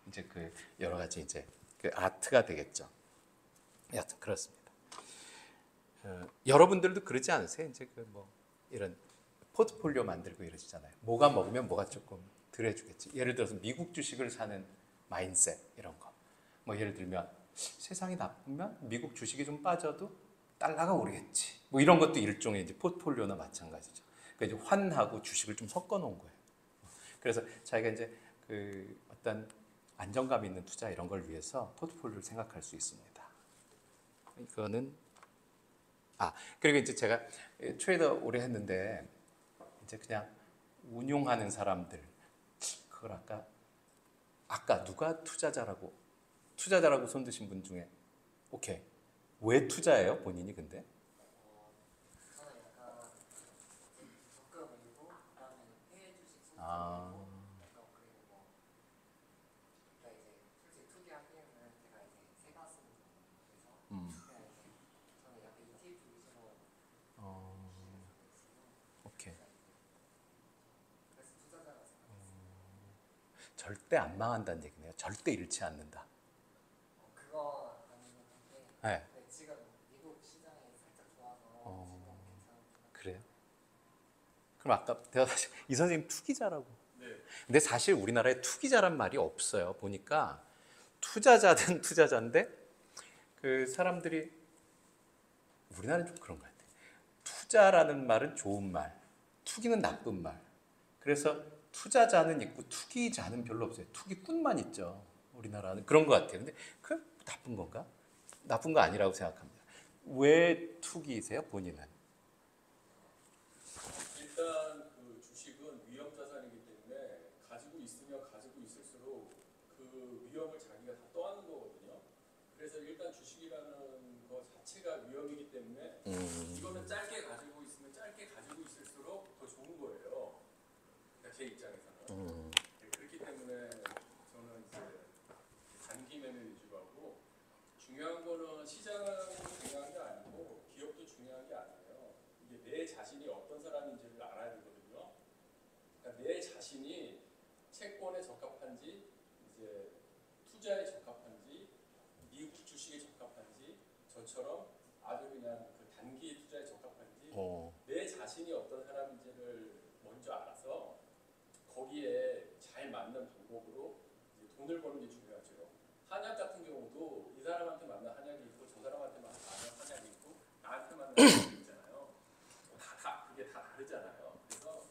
이제 그 여러 가지 이제 그 아트가 되겠죠. 여하튼 그렇습니다. 여러분들도 그러지 않으세요? 이제 이런 포트폴리오 만들고 이러시잖아요. 뭐가 먹으면 뭐가 조금 덜 해주겠지. 예를 들어서 미국 주식을 사는 마인셋 이런 거. 예를 들면 세상이 나쁘면 미국 주식이 좀 빠져도 달러가 오르겠지. 이런 것도 일종의 이제 포트폴리오나 마찬가지죠. 그러니까 이제 환하고 주식을 좀 섞어 놓은 거예요. 그래서 자기가 이제 그 어떤 안정감 있는 투자 이런 걸 위해서 포트폴리오를 생각할 수 있습니다. 이거는 그리고 이제 제가 트레이더 오래 했는데 이제 그냥 운용하는 사람들 그걸 아까 누가 투자자라고 손 드신 분 중에 오케이 왜 투자해요 본인이 근데? 저는 약간 적금이고 그다음에 해외 주식 순 아. 그리고 제가 이제 솔직히 투기하기에는 제가 이제 세가 쓰는 그래서 그냥 이제 저는 약간 ETF 위주로 오케이. 그래서 투자자라고 생각했어요. 절대 안 망한다는 얘기네요. 절대 잃지 않는다. 그건 아니긴 한데 네. 근데 지금 미국 시장이 살짝 좋아서 지금 괜찮은 그래요? 그럼 아까 이 선생님 투기자라고. 네. 근데 사실 우리나라에 투기자란 말이 없어요. 보니까 투자자든 투자자인데 그 사람들이 우리나라는 좀 그런 것 같아요. 투자라는 말은 좋은 말, 투기는 나쁜 말. 그래서 투자자는 있고 투기자는 별로 없어요. 투기꾼만 있죠. 우리나라는 그런 것 같아요. 근데 그 나쁜 건가? 나쁜 거 아니라고 생각합니다. 왜 투기이세요, 본인은? 일단 그 주식은 위험 자산이기 때문에 가지고 있으면 가지고 있을수록 그 위험을 자기가 다 떠안는 거거든요. 그래서 일단 주식이라는 거 자체가 위험이기 때문에 이거는 짧게 가지고 있으면 짧게 가지고 있을수록 더 좋은 거예요. 그러니까 제 입장에서는. 그렇기 때문에 저는 이제 단기 매매 위주로 하고 중요한 거는 시장은 중요한 게 아니고 기업도 중요한 게 아니에요. 이게 내 자신이 어떤 사람인지를 알아야 되거든요. 투자에 적합한지 미국 주식에 적합한지 저처럼 아주 그냥 그 단기 투자에 적합한지 내 자신이 어떤 사람인지를 먼저 알아서 거기에 잘 맞는 방법으로 이제 돈을 버는 게 중요하죠. 한약 같은 경우도 이 사람한테 맞는 한약이 있고 저 사람한테 맞는 한약이 있고 나한테 맞는 한약이 있잖아요. 그게 다 다르잖아요. 그래서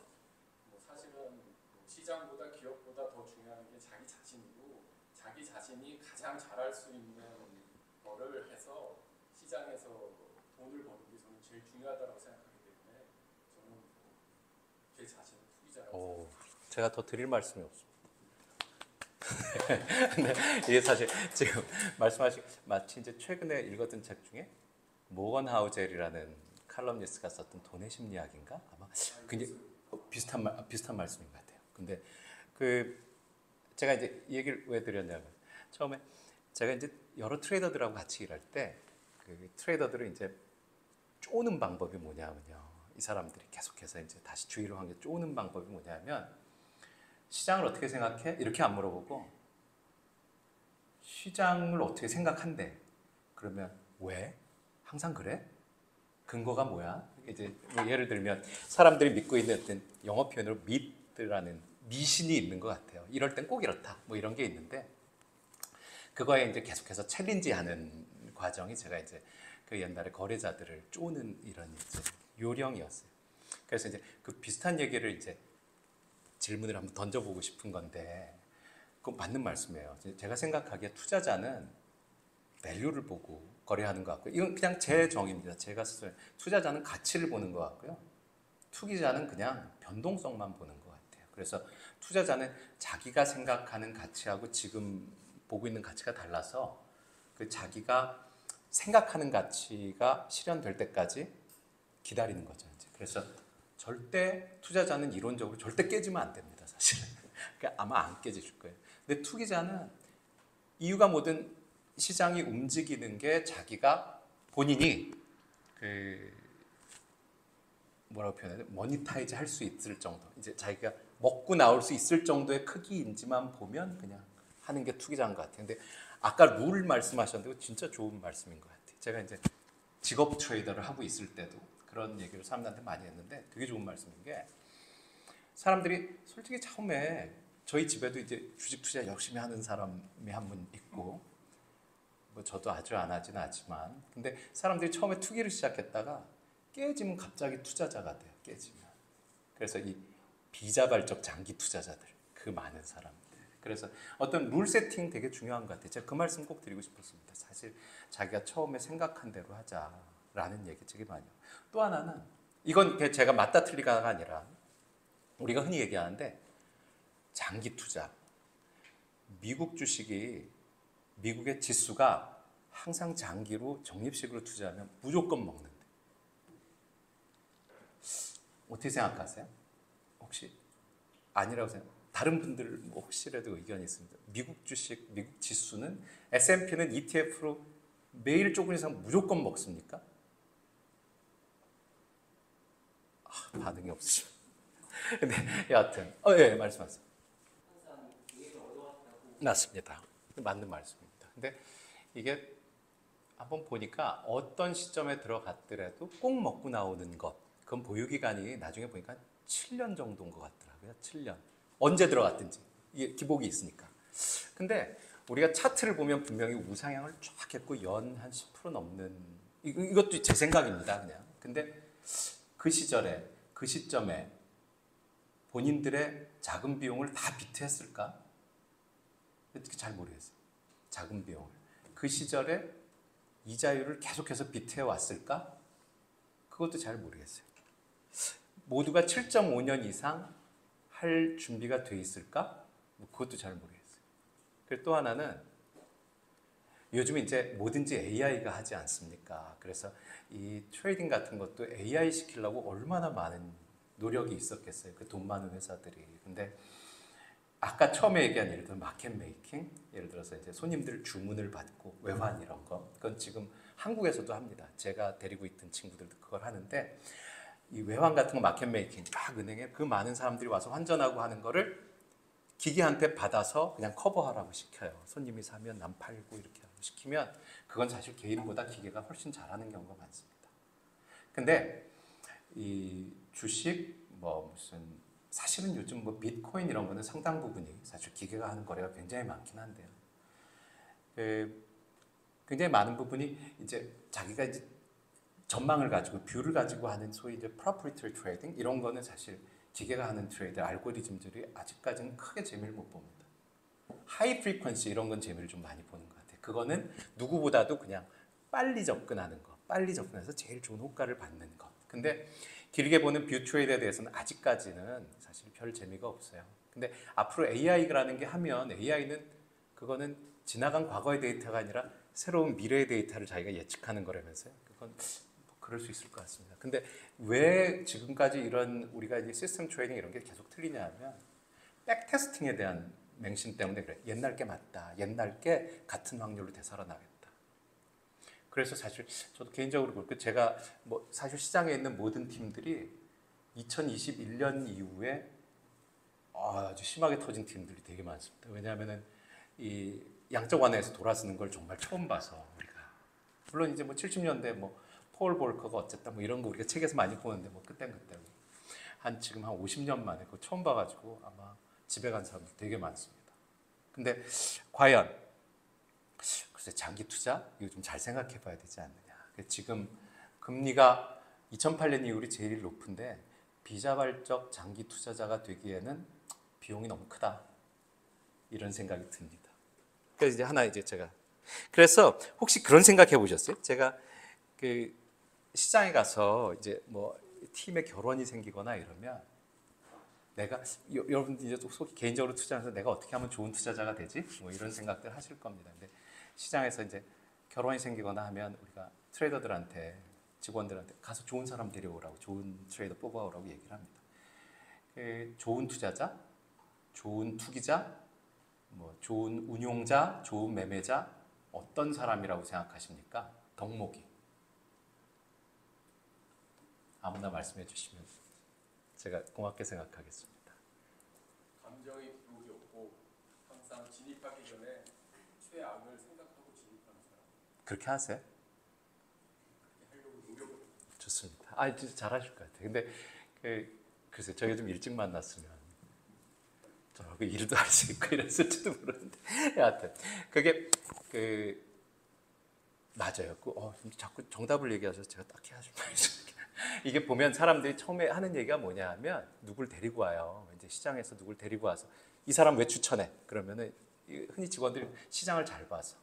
뭐 사실은 뭐 시장보다 기업보다 더 중요한 게 자기 자신이고 자기 자신이 가장 잘할 수 있는 거를 해서 시장에서 돈을 버는 게 저는 제일 중요하다고 생각하기 때문에 저는 제 자신을 투기자라고 제가 더 드릴 말씀이 없습니다. 근데 이게 사실 지금 말씀하신 마치 이제 최근에 읽었던 책 중에 모건 하우젤이라는 칼럼니스트가 썼던 돈의 심리학인가 아마 굉장히 비슷한 말씀인 것 같아요. 근데 그 제가 이제 이 얘기를 왜 드렸냐면 처음에 제가 이제 여러 트레이더들하고 같이 일할 때 그 트레이더들을 이제 쪼는 방법이 뭐냐면요. 이 사람들이 계속해서 이제 다시 주의를 한 게 쪼는 방법이 뭐냐면 시장을 어떻게 생각해? 이렇게 안 물어보고 시장을 어떻게 생각한대. 그러면 왜? 항상 그래? 근거가 뭐야? 이제 뭐 예를 들면 사람들이 믿고 있는 어떤 영어 표현으로 믿라는 미신이 있는 것 같아요. 이럴 땐 꼭 이렇다. 뭐 이런 게 있는데 그거에 이제 계속해서 챌린지하는 과정이 제가 이제 그 옛날에 거래자들을 쪼는 이런 이제 요령이었어요. 그래서 이제 그 비슷한 얘기를 이제 질문을 한번 던져보고 싶은 건데 그건 맞는 말씀이에요. 제가 생각하기에 투자자는 밸류를 보고 거래하는 것 같고요. 이건 그냥 제 정의입니다. 제가 스스로 투자자는 가치를 보는 것 같고요. 투기자는 그냥 변동성만 보는 것 같아요. 그래서 투자자는 자기가 생각하는 가치하고 지금 보고 있는 가치가 달라서 그 자기가 생각하는 가치가 실현될 때까지 기다리는 거죠. 이제. 그래서 절대 투자자는 이론적으로 절대 깨지면 안 됩니다. 사실은. 그러니까 아마 안 깨질 거예요. 근데 투기자는 이유가 뭐든 시장이 움직이는 게 자기가 본인이 그 뭐라고 표현해야 돼? 모니타이즈 할 수 있을 정도. 이제 자기가 먹고 나올 수 있을 정도의 크기인지만 보면 그냥 하는 게 투기자인 것 같아요. 근데 아까 룰 말씀하셨는데 진짜 좋은 말씀인 것 같아요. 제가 이제 직업 트레이더를 하고 있을 때도 그런 얘기를 사람들한테 많이 했는데 되게 좋은 말씀인 게 사람들이 솔직히 처음에 저희 집에도 이제 주식 투자 열심히 하는 사람이 한 분 있고 뭐 저도 아주 안 하지는 않지만 근데 사람들이 처음에 투기를 시작했다가 깨지면 갑자기 투자자가 돼요. 깨지면. 그래서 이 비자발적 장기 투자자들 그 많은 사람들. 그래서 어떤 룰 세팅 되게 중요한 것 같아요. 제가 그 말씀 꼭 드리고 싶었습니다. 사실 자기가 처음에 생각한 대로 하자라는 얘기 되게 많이 해요. 또 하나는 이건 제가 맞다 틀리가가 아니라 우리가 흔히 얘기하는데 장기 투자. 미국 주식이 미국의 지수가 항상 장기로 적립식으로 투자하면 무조건 먹는데 어떻게 생각하세요? 혹시 아니라고 생각? 다른 분들 뭐 혹시라도 의견이 있습니다. 미국 주식, 미국 지수는 S&P는 ETF로 매일 조금 이상 무조건 먹습니까? 반응이 없으시죠. 근데 여하튼 예, 말씀하세요. 맞습니다. 맞는 말씀입니다. 근데 이게 한번 보니까 어떤 시점에 들어갔더라도 꼭 먹고 나오는 것, 그건 보유기간이 나중에 보니까 7년 정도인 것 같더라고요. 7년. 언제 들어갔든지. 이게 기복이 있으니까. 근데 우리가 차트를 보면 분명히 우상향을 쫙 했고 연 한 10% 넘는 이것도 제 생각입니다. 그냥. 근데 그 시절에 그 시점에 본인들의 작은 비용을 다 비트했을까? 어떻게 잘 모르겠어요. 작은 비용을. 그 시절에 이자율을 계속해서 비트해 왔을까? 그것도 잘 모르겠어요. 모두가 7.5년 이상 할 준비가 돼 있을까? 그것도 잘 모르겠어요. 그리고 또 하나는 요즘 이제 뭐든지 AI가 하지 않습니까? 그래서 이 트레이딩 같은 것도 AI 시키려고 얼마나 많은 노력이 있었겠어요. 그 돈 많은 회사들이. 근데 아까 처음에 얘기한 예를 들어 마켓 메이킹, 예를 들어서 이제 손님들 주문을 받고 외환 이런 거, 그건 지금 한국에서도 합니다. 제가 데리고 있던 친구들도 그걸 하는데 이 외환 같은 거 마켓 메이킹 막 은행에 그 많은 사람들이 와서 환전하고 하는 거를 기계한테 받아서 그냥 커버하라고 시켜요. 손님이 사면 남 팔고 이렇게 하고 시키면 그건 사실 개인보다 기계가 훨씬 잘하는 경우가 많습니다. 근데 이 주식 뭐 무슨 사실은 요즘 뭐 비트코인 이런 거는 상당 부분이 사실 기계가 하는 거래가 굉장히 많긴 한데요. 굉장히 많은 부분이 이제 자기가 이제 전망을 가지고 뷰를 가지고 하는 소위 이제 proprietary trading 이런 거는 사실 기계가 하는 트레이드 알고리즘들이 아직까지는 크게 재미를 못 봅니다. 하이 프리퀀시 이런 건 재미를 좀 많이 보는 것 같아요. 그거는 누구보다도 그냥 빨리 접근하는 거, 빨리 접근해서 제일 좋은 효과를 받는 것. 근데 길게 보는 뷰 트레이드에 대해서는 아직까지는 사실 별 재미가 없어요. 근데 앞으로 AI라는 게 하면 AI는 그거는 지나간 과거의 데이터가 아니라 새로운 미래의 데이터를 자기가 예측하는 거라면서요. 그건 그럴 수 있을 것 같습니다. 근데 왜 지금까지 이런 우리가 이제 시스템 트레이딩 이런 게 계속 틀리냐면 백테스팅에 대한 맹신 때문에 그래. 옛날 게 맞다. 옛날 게 같은 확률로 되살아나겠다. 그래서 사실 저도 개인적으로 그렇고 제가 뭐 사실 시장에 있는 모든 팀들이 2021년 이후에 아주 심하게 터진 팀들이 되게 많습니다. 왜냐하면은 이 양적 완화에서 돌아서는 걸 정말 처음 봐서 우리가 물론 이제 뭐 70년대 뭐 폴 볼커가 어쨌다 뭐 이런 거 우리가 책에서 많이 보는데 뭐 그땐 한 지금 한 50년 만에 그거 처음 봐가지고 아마 집에 간 사람들 되게 많습니다. 근데 과연 글쎄 장기 투자 이거 좀 잘 생각해봐야 되지 않느냐. 지금 금리가 2008년 이후로 제일 높은데 비자발적 장기 투자자가 되기에는 비용이 너무 크다 이런 생각이 듭니다. 그래서 이제 하나 이제 제가 그래서 혹시 그런 생각해 보셨어요? 제가 그 시장에 가서 이제 뭐 팀에 결혼이 생기거나 이러면 내가 여러분들 이제 속 개인적으로 투자해서 내가 어떻게 하면 좋은 투자자가 되지? 뭐 이런 생각들 하실 겁니다. 근데 시장에서 이제 결혼이 생기거나 하면 우리가 트레이더들한테 직원들한테 가서 좋은 사람 데려오라고 좋은 트레이더 뽑아오라고 얘기를 합니다. 좋은 투자자, 좋은 투기자, 뭐 좋은 운용자, 좋은 매매자 어떤 사람이라고 생각하십니까? 덕목이 아무나 말씀해 주시면 제가 고맙게 생각하겠습니다. 감정의 기복이 없고 항상 진입하기 전에 최악을 생각하고 진입하는 사람. 그렇게 하세요? 그렇게 하려고 노력을. 좋습니다. 아, 진짜 잘하실 것 같아요. 근데 글쎄 저희가 좀 일찍 만났으면 저하고 일도 할 수 있고 이랬을지도 모르는데 여하튼 그게 맞아요. 자꾸 정답을 얘기하셔서 제가 딱히 하실 말이 있어요. 이게 보면 사람들이 처음에 하는 얘기가 뭐냐 하면 누굴 데리고 와요. 이제 시장에서 누굴 데리고 와서 이 사람 왜 추천해? 그러면은 흔히 직원들이 시장을 잘 봐서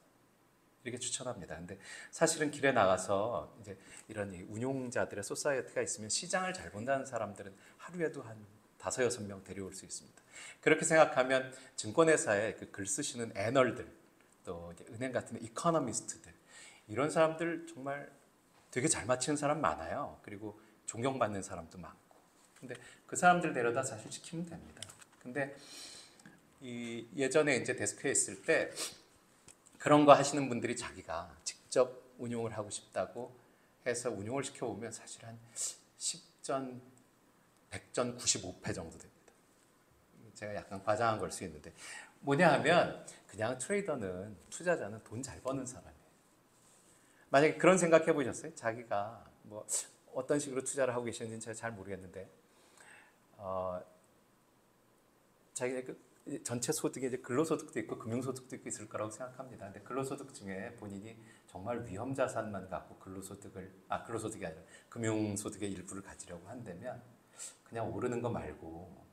이렇게 추천합니다. 근데 사실은 길에 나가서 이제 이런 운용자들의 소사이어티가 있으면 시장을 잘 본다는 사람들은 하루에도 한 5-6명 데려올 수 있습니다. 그렇게 생각하면 증권회사에 그 글 쓰시는 애널들 또 이제 은행 같은 이코노미스트들 이런 사람들 정말 되게 잘 맞히는 사람 많아요. 그리고 존경받는 사람도 많고. 근데 그 사람들 데려다 사실 시키면 됩니다. 근데 예전에 이제 데스크에 있을 때 그런 거 하시는 분들이 자기가 직접 운용을 하고 싶다고 해서 운용을 시켜보면 사실 한 10전, 100전 95패 정도 됩니다. 제가 약간 과장한 걸 수 있는데 뭐냐 하면 그냥 트레이더는 투자자는 돈 잘 버는 사람이에요. 만약에 그런 생각 해보셨어요? 자기가 뭐 어떤 식으로 투자를 하고 계시는지는 제가 잘 모르겠는데 자기가 그 전체 소득이 이제 근로소득도 있고 금융소득도 있고 있을 거라고 생각합니다. 근데 근로소득 중에 본인이 정말 위험자산만 갖고 근로소득이 아니라 금융소득의 일부를 가지려고 한다면 그냥 오르는 거 말고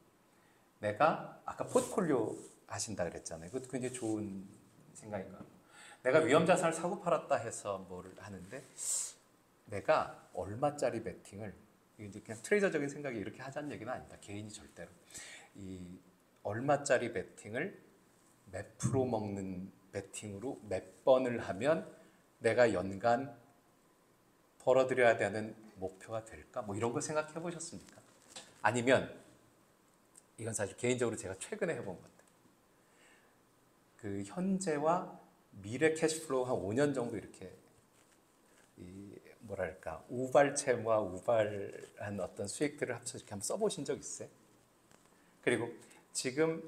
내가 아까 포트폴리오 하신다 그랬잖아요. 그것도 굉장히 좋은 생각인 것 같아요. 내가 위험자산을 사고 팔았다 해서 뭐를 하는데 내가 얼마짜리 베팅을 이제 그냥 트레이더적인 생각이 이렇게 하자는 얘기는 아닙니다. 개인이 절대로 이 얼마짜리 베팅을 몇 프로 먹는 베팅으로 몇 번을 하면 내가 연간 벌어들여야 되는 목표가 될까? 뭐 이런 걸 생각해 보셨습니까? 아니면 이건 사실 개인적으로 제가 최근에 해본 건데 그 현재와 미래 캐시플로우 한 5년 정도 이렇게 뭐랄까 우발 채무와 우발한 어떤 수익들을 합쳐서 이렇게 한번 써보신 적 있어요? 그리고 지금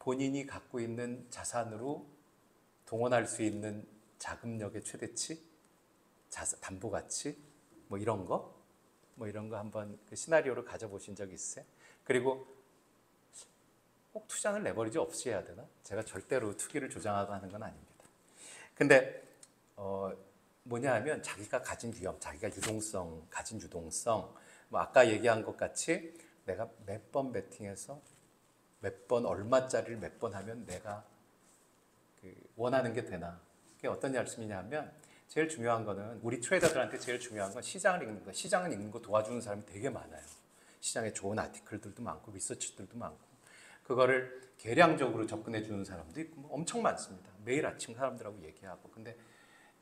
본인이 갖고 있는 자산으로 동원할 수 있는 자금력의 최대치, 담보 가치, 뭐 이런 거 한번 그 시나리오를 가져보신 적 있어요? 그리고 꼭 투자는 레버리지 없이 해야 되나? 제가 절대로 투기를 조장하고 하는 건 아닙니다. 근데 뭐냐 하면 자기가 가진 위험, 자기가 가진 유동성, 뭐 아까 얘기한 것 같이 내가 몇 번 베팅해서 몇 번 얼마짜리를 몇 번 하면 내가 원하는 게 되나? 그게 어떤 말씀이냐 하면 제일 중요한 거는 우리 트레이더들한테 제일 중요한 건 시장을 읽는 거. 시장을 읽는 거 도와주는 사람이 되게 많아요. 시장에 좋은 아티클들도 많고 리서치들도 많고 그거를 계량적으로 접근해 주는 사람도 있고 뭐 엄청 많습니다. 매일 아침 사람들하고 얘기하고. 근데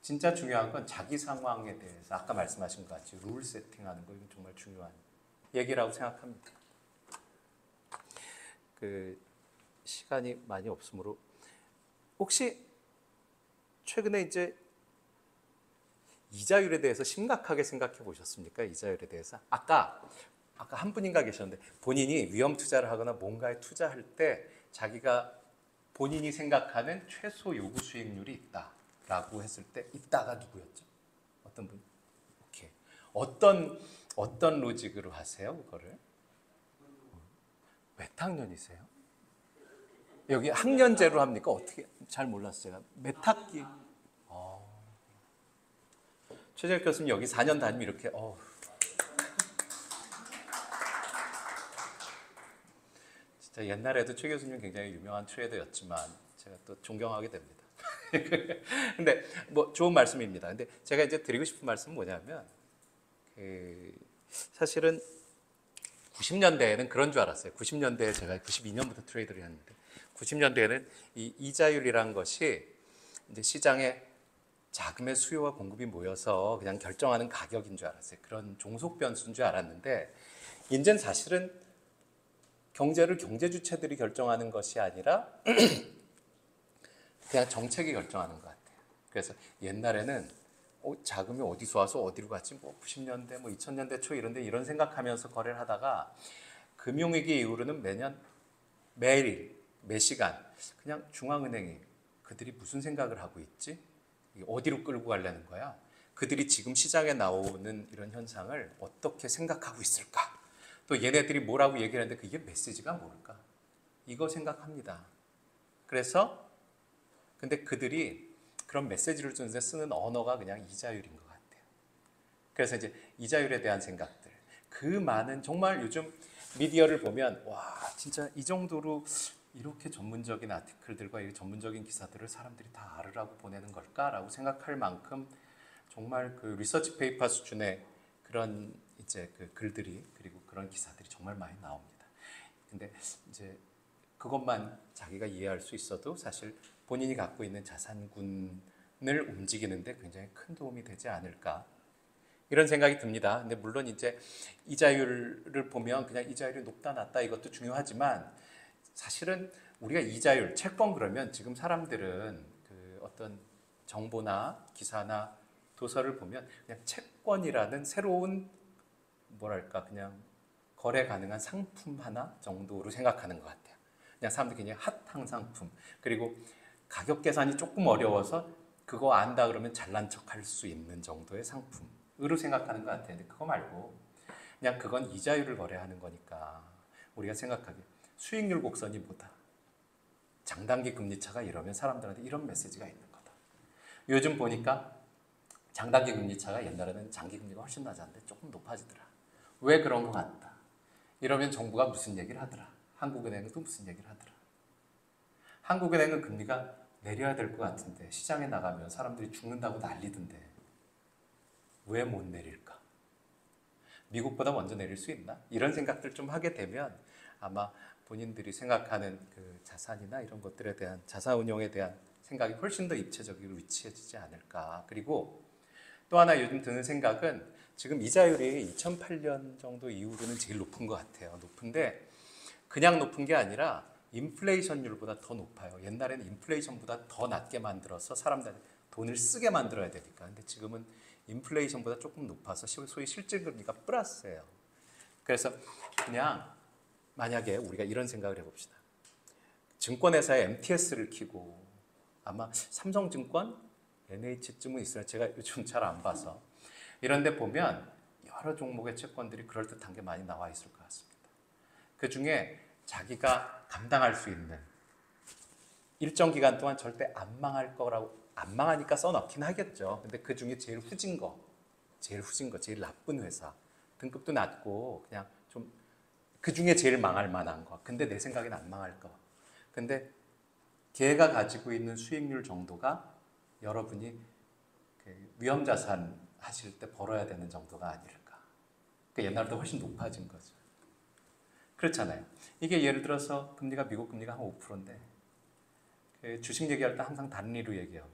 진짜 중요한 건 자기 상황에 대해서 아까 말씀하신 것 같이 룰 세팅하는 거 이건 정말 중요한 얘기라고 생각합니다. 그 시간이 많이 없으므로 혹시 최근에 이제 이자율에 대해서 심각하게 생각해 보셨습니까? 이자율에 대해서 아까 한 분인가 계셨는데 본인이 위험 투자를 하거나 뭔가에 투자할 때 자기가 본인이 생각하는 최소 요구 수익률이 있다라고 했을 때 있다가 누구였죠? 어떤 분? 오케이. 어떤 로직으로 하세요? 그거를? 몇 학년이세요? 여기 학년제로 합니까? 어떻게? 잘 몰랐어요. 제가 몇 학기? 최재혁 교수님 여기 4년 다니면 이렇게 진짜 옛날에도 최 교수님 굉장히 유명한 트레이더였지만 제가 또 존경하게 됩니다. 근데 뭐 좋은 말씀입니다. 근데 제가 이제 드리고 싶은 말씀은 뭐냐면 사실은 90년대에는 그런 줄 알았어요. 90년대에 제가 92년부터 트레이더를 했는데 90년대에는 이 이자율이란 것이 이제 시장에 자금의 수요와 공급이 모여서 그냥 결정하는 가격인 줄 알았어요. 그런 종속 변수인 줄 알았는데 이제는 사실은 경제를 경제 주체들이 결정하는 것이 아니라 그냥 정책이 결정하는 것 같아요. 그래서 옛날에는 자금이 어디서 와서 어디로 갔지? 뭐 90년대, 뭐 2000년대 초 이런데 이런 생각하면서 거래를 하다가 금융위기 이후로는 매일, 매 시간 그냥 중앙은행이 그들이 무슨 생각을 하고 있지? 어디로 끌고 가려는 거야? 그들이 지금 시장에 나오는 이런 현상을 어떻게 생각하고 있을까? 또 얘네들이 뭐라고 얘기를 하는데 그게 메시지가 뭘까? 이거 생각합니다. 그래서 근데 그들이 그런 메시지를 주는데 쓰는 언어가 그냥 이자율인 것 같아요. 그래서 이제 이자율에 대한 생각들. 그 많은 정말 요즘 미디어를 보면 와 진짜 이 정도로 이렇게 전문적인 아티클들과 이 전문적인 기사들을 사람들이 다 알으라고 보내는 걸까라고 생각할 만큼 정말 그 리서치 페이퍼 수준의 그런 이제 그 글들이 그리고 그런 기사들이 정말 많이 나옵니다. 근데 이제 그것만 자기가 이해할 수 있어도 사실 본인이 갖고 있는 자산군을 움직이는데 굉장히 큰 도움이 되지 않을까 이런 생각이 듭니다. 근데 물론 이제 이자율을 보면 그냥 이자율이 높다 낮다 이것도 중요하지만 사실은 우리가 이자율, 채권 그러면 지금 사람들은 그 어떤 정보나 기사나 도서를 보면 그냥 채권이라는 새로운 뭐랄까 그냥 거래 가능한 상품 하나 정도로 생각하는 것 같아요. 그냥 사람들이 그냥 핫한 상품 그리고 가격 계산이 조금 어려워서 그거 안다 그러면 잘난 척할 수 있는 정도의 상품으로 생각하는 것 같아요. 근데 그거 말고 그냥 그건 이자율을 거래하는 거니까 우리가 생각하기에 수익률 곡선이 뭐다. 장단기 금리차가 이러면 사람들한테 이런 메시지가 있는 거다. 요즘 보니까 장단기 금리차가 옛날에는 장기 금리가 훨씬 낮았는데 조금 높아지더라. 왜 그런 것 같다. 이러면 정부가 무슨 얘기를 하더라. 한국은행도 무슨 얘기를 하더라. 한국은행은 금리가 내려야 될 것 같은데 시장에 나가면 사람들이 죽는다고 난리던데 왜 못 내릴까? 미국보다 먼저 내릴 수 있나? 이런 생각들 좀 하게 되면 아마 본인들이 생각하는 그 자산이나 이런 것들에 대한 자산 운용에 대한 생각이 훨씬 더 입체적으로 위치해지지 않을까. 그리고 또 하나 요즘 드는 생각은 지금 이자율이 2008년 정도 이후로는 제일 높은 것 같아요. 높은데 그냥 높은 게 아니라 인플레이션율보다 더 높아요. 옛날에는 인플레이션보다 더 낮게 만들어서 사람들 돈을 쓰게 만들어야 되니까. 근데 지금은 인플레이션보다 조금 높아서 소위 실질금리가+예요. 그래서 그냥 만약에 우리가 이런 생각을 해봅시다. 증권회사의 MTS를 키고 아마 삼성증권, NH쯤은 있어요. 제가 요즘 잘 안 봐서. 이런 데 보면 여러 종목의 채권들이 그럴듯한 게 많이 나와 있을 것 같습니다. 그 중에 자기가 감당할 수 있는 일정 기간 동안 절대 안 망할 거라고, 안 망하니까 써넣긴 하겠죠. 근데 그 중에 제일 후진 거, 제일 나쁜 회사, 등급도 낮고 그냥 좀 그 중에 제일 망할 만한 거. 근데 내 생각엔 안 망할 거. 근데 걔가 가지고 있는 수익률 정도가 여러분이 그 위험자산 하실 때 벌어야 되는 정도가 아닐까. 그 옛날보다 훨씬 높아진 거죠. 그렇잖아요. 이게 예를 들어서 금리가 미국 금리가 한 5%인데 그 주식 얘기할 때 항상 단리로 얘기하고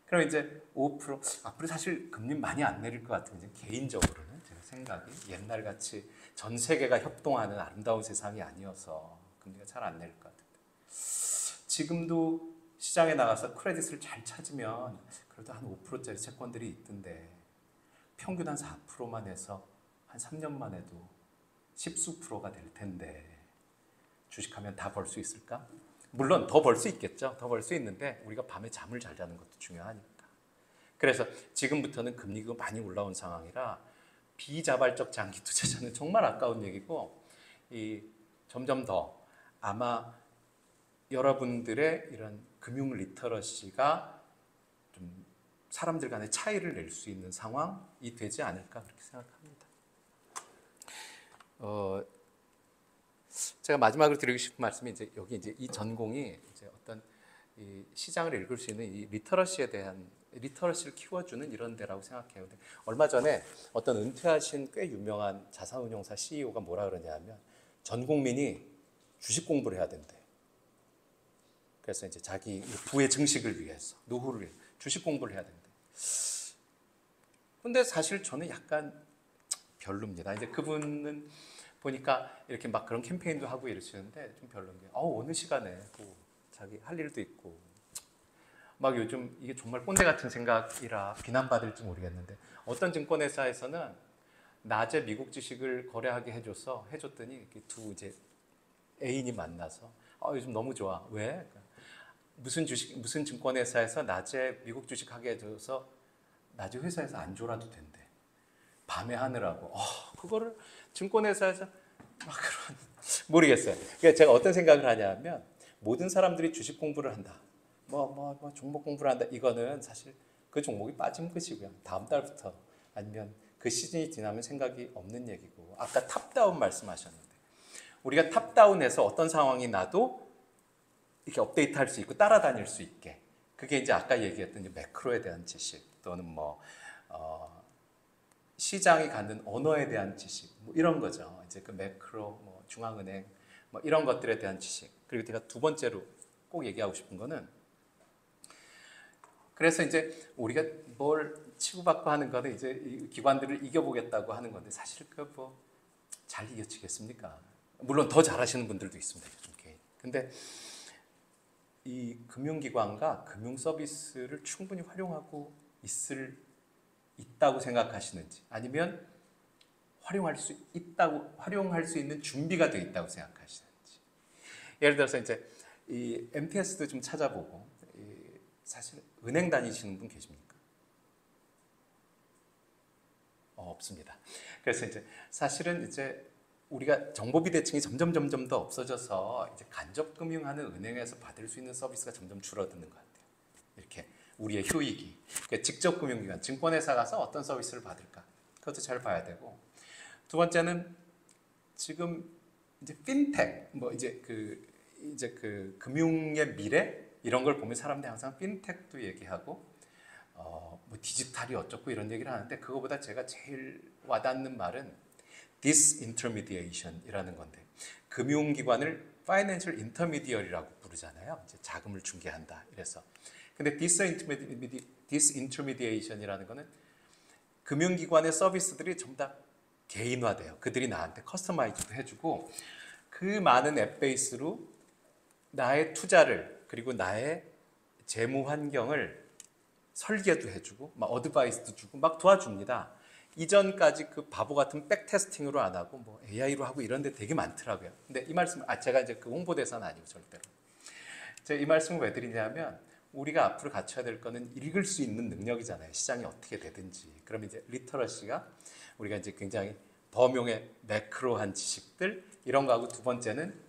그럼 이제 5% 앞으로 사실 금리 많이 안 내릴 것 같아요. 이제 개인적으로는 제가 생각이 옛날같이 전 세계가 협동하는 아름다운 세상이 아니어서 금리가 잘 안 내릴 것 같은데 지금도 시장에 나가서 크레딧을 잘 찾으면 그래도 한 5%짜리 채권들이 있던데 평균 한 4%만 해서 한 3년만 해도 10수 프로가 될 텐데 주식하면 다 벌 수 있을까? 물론 더 벌 수 있겠죠. 더 벌 수 있는데 우리가 밤에 잠을 잘 자는 것도 중요하니까. 그래서 지금부터는 금리가 많이 올라온 상황이라 비자발적 장기 투자자는 정말 아까운 얘기고 점점 더 아마 여러분들의 이런 금융 리터러시가 좀 사람들 간의 차이를 낼 수 있는 상황이 되지 않을까 그렇게 생각합니다. 제가 마지막으로 드리고 싶은 말씀이 이제 여기 이제 이 전공이 이제 어떤 이 시장을 읽을 수 있는 이 리터러시에 대한 리터러시를 키워주는 이런 데라고 생각해요. 근데 얼마 전에 어떤 은퇴하신 꽤 유명한 자산운용사 CEO가 뭐라 그러냐면 전 국민이 주식 공부를 해야 된대. 그래서 이제 자기 부의 증식을 위해서 노후를 위해 주식 공부를 해야 된대. 근데 사실 저는 약간 별로입니다. 이제 그분은 보니까 이렇게 막 그런 캠페인도 하고 이러시는데 좀 별로인 게 어느 시간에 뭐 자기 할 일도 있고 막 요즘 이게 정말 꼰대 같은 생각이라 비난받을지 모르겠는데 어떤 증권회사에서는 낮에 미국 주식을 거래하게 해줬더니 두 이제 애인이 만나서 요즘 너무 좋아. 왜? 무슨 증권회사에서 낮에 미국 주식 하게 해줘서 낮에 회사에서 안 졸아도 된대. 밤에 하느라고. 그거를 증권회사에서 막 그런 모르겠어요. 그러니까 제가 어떤 생각을 하냐면 모든 사람들이 주식 공부를 한다. 뭐 종목 공부를 한다. 이거는 사실 그 종목이 빠진 것이고요. 다음 달부터 아니면 그 시즌이 지나면 생각이 없는 얘기고 아까 탑다운 말씀하셨는데 우리가 탑다운해서 어떤 상황이 나도 이렇게 업데이트할 수 있고 따라다닐 수 있게 그게 이제 아까 얘기했던 이제 매크로에 대한 지식 또는 시장이 갖는 언어에 대한 지식 뭐 이런 거죠. 이제 그 매크로 중앙은행 이런 것들에 대한 지식 그리고 제가 두 번째로 꼭 얘기하고 싶은 거는 그래서 이제 우리가 뭘 치고받고 하는 거는 이제 이 기관들을 이겨보겠다고 하는 건데 사실 잘 이겨치겠습니까? 물론 더 잘하시는 분들도 있습니다. 요즘 개인. 근데 이 금융기관과 금융 서비스를 충분히 활용하고 있다고 생각하시는지 아니면 활용할 수 있는 준비가 되어 있다고 생각하시는지 예를 들어서 이제 이 MTS도 좀 찾아보고 사실 은행 다니시는 분 계십니까? 없습니다. 그래서 이제 사실은 이제 우리가 정보비대칭이 점점 더 없어져서 이제 간접금융하는 은행에서 받을 수 있는 서비스가 점점 줄어드는 것 같아요. 이렇게 우리의 효익이 그러니까 직접 금융기관, 증권회사 가서 어떤 서비스를 받을까 그것도 잘 봐야 되고 두 번째는 지금 이제 핀텍 이제 그 금융의 미래 이런 걸 보면 사람들이 항상 핀텍도 얘기하고 디지털이 어쩌고 이런 얘기를 하는데 그거보다 제가 제일 와닿는 말은 disintermediation이라는 건데 금융기관을 financial intermediary라고 부르잖아요. 이제 자금을 중개한다. 이래서 근데 disintermediation이라는 거는 금융기관의 서비스들이 전부 다 개인화돼요. 그들이 나한테 커스터마이즈도 해주고 그 많은 앱 베이스로 나의 투자를 그리고 나의 재무 환경을 설계도 해주고 막 어드바이스도 주고 막 도와줍니다. 이전까지 그 바보 같은 백테스팅으로 안 하고 AI로 하고 이런 데 되게 많더라고요. 근데 이 말씀 제가 이제 그 홍보대사는 아니고 절대로. 제가 이 말씀을 왜 드리냐면 우리가 앞으로 갖춰야 될 거는 읽을 수 있는 능력이잖아요. 시장이 어떻게 되든지. 그럼 이제 리터러시가 우리가 이제 굉장히 범용의 매크로한 지식들 이런 거하고 두 번째는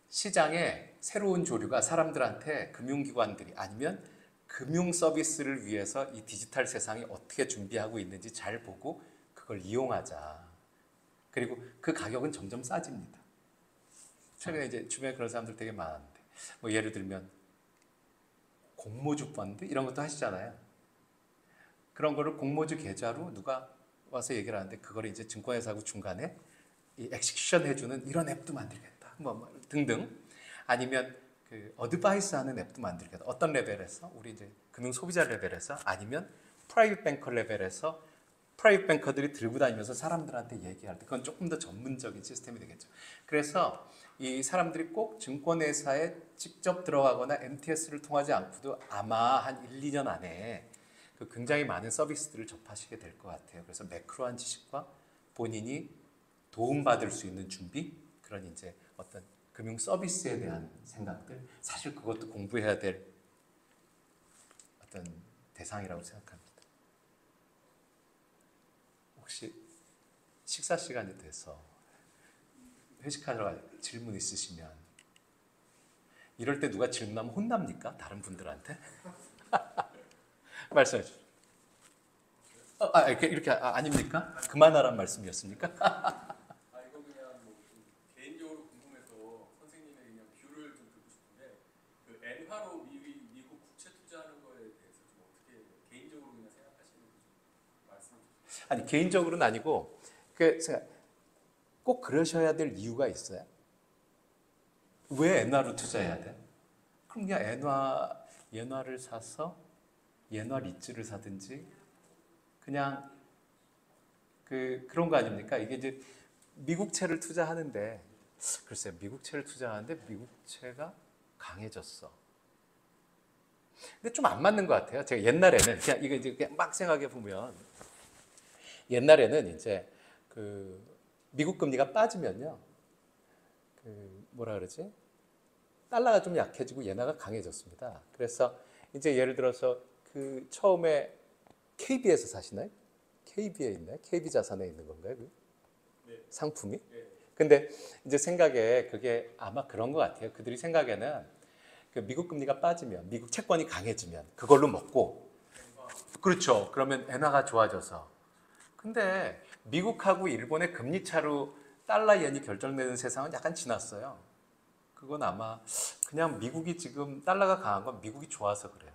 시장의 새로운 조류가 사람들한테 금융기관들이 아니면 금융 서비스를 위해서 이 디지털 세상이 어떻게 준비하고 있는지 잘 보고 그걸 이용하자. 그리고 그 가격은 점점 싸집니다. 최근에 이제 주변에 그런 사람들 되게 많은데 뭐 예를 들면 공모주 펀드 이런 것도 하시잖아요. 그런 거를 공모주 계좌로 누가 와서 얘기를 하는데 그거를 이제 증권회사하고 중간에 이 엑시큐션 해주는 이런 앱도 만들겠다. 뭐 등등. 아니면 그 어드바이스 하는 앱도 만들겠다. 어떤 레벨에서 우리 이제 금융 소비자 레벨에서 아니면 프라이빗 뱅커 레벨에서 프라이빗 뱅커들이 들고 다니면서 사람들한테 얘기할 때 그건 조금 더 전문적인 시스템이 되겠죠. 그래서 이 사람들이 꼭 증권회사에 직접 들어가거나 MTS를 통하지 않고도 아마 한 1, 2년 안에 그 굉장히 많은 서비스들을 접하시게 될 것 같아요. 그래서 매크로한 지식과 본인이 도움받을 수 있는 준비 그런 이제 어떤 금융 서비스에 대한 생각들 사실 그것도 공부해야 될 어떤 대상이라고 생각합니다. 혹시 식사 시간이 돼서 회식하러 질문 있으시면 이럴 때 누가 질문하면 혼납니까? 다른 분들한테? 말씀해 주세요. 이렇게 아닙니까? 그만하란 말씀이었습니까? 이거 그냥 뭐좀 개인적으로 궁금해서 선생님의 그냥 뷰를 좀 듣고 싶은데 그 엔화로 미국 국채 투자하는 거에 대해서 좀 어떻게 개인적으로 그냥 생각하시는지 좀 말씀해 주세요. 아니 개인적으로는 아니고 꼭 그러셔야 될 이유가 있어요. 왜 엔화로 투자해야 돼? 그럼 그냥 엔화를 사서 엔화 리츠를 사든지 그냥 그런 거 아닙니까? 이게 이제 미국채를 투자하는데 글쎄요, 미국채를 투자하는데 미국채가 강해졌어. 근데 좀 안 맞는 것 같아요. 제가 옛날에는 그냥 이거 이제 그냥 막 생각해 보면 옛날에는 이제 그 미국 금리가 빠지면요, 그 뭐라 그러지? 달러가 좀 약해지고 엔화가 강해졌습니다. 그래서 이제 예를 들어서 그 처음에 KB에서 사시나요? KB에 있나요? KB 자산에 있는 건가요? 그 네. 상품이? 네. 근데 이제 생각에 그게 아마 그런 것 같아요. 그들이 생각에는 그 미국 금리가 빠지면 미국 채권이 강해지면 그걸로 먹고 그렇죠. 그러면 엔화가 좋아져서 근데 미국하고 일본의 금리 차로 달러 엔이 결정되는 세상은 약간 지났어요. 그건 아마 그냥 미국이 지금 달러가 강한 건 미국이 좋아서 그래요.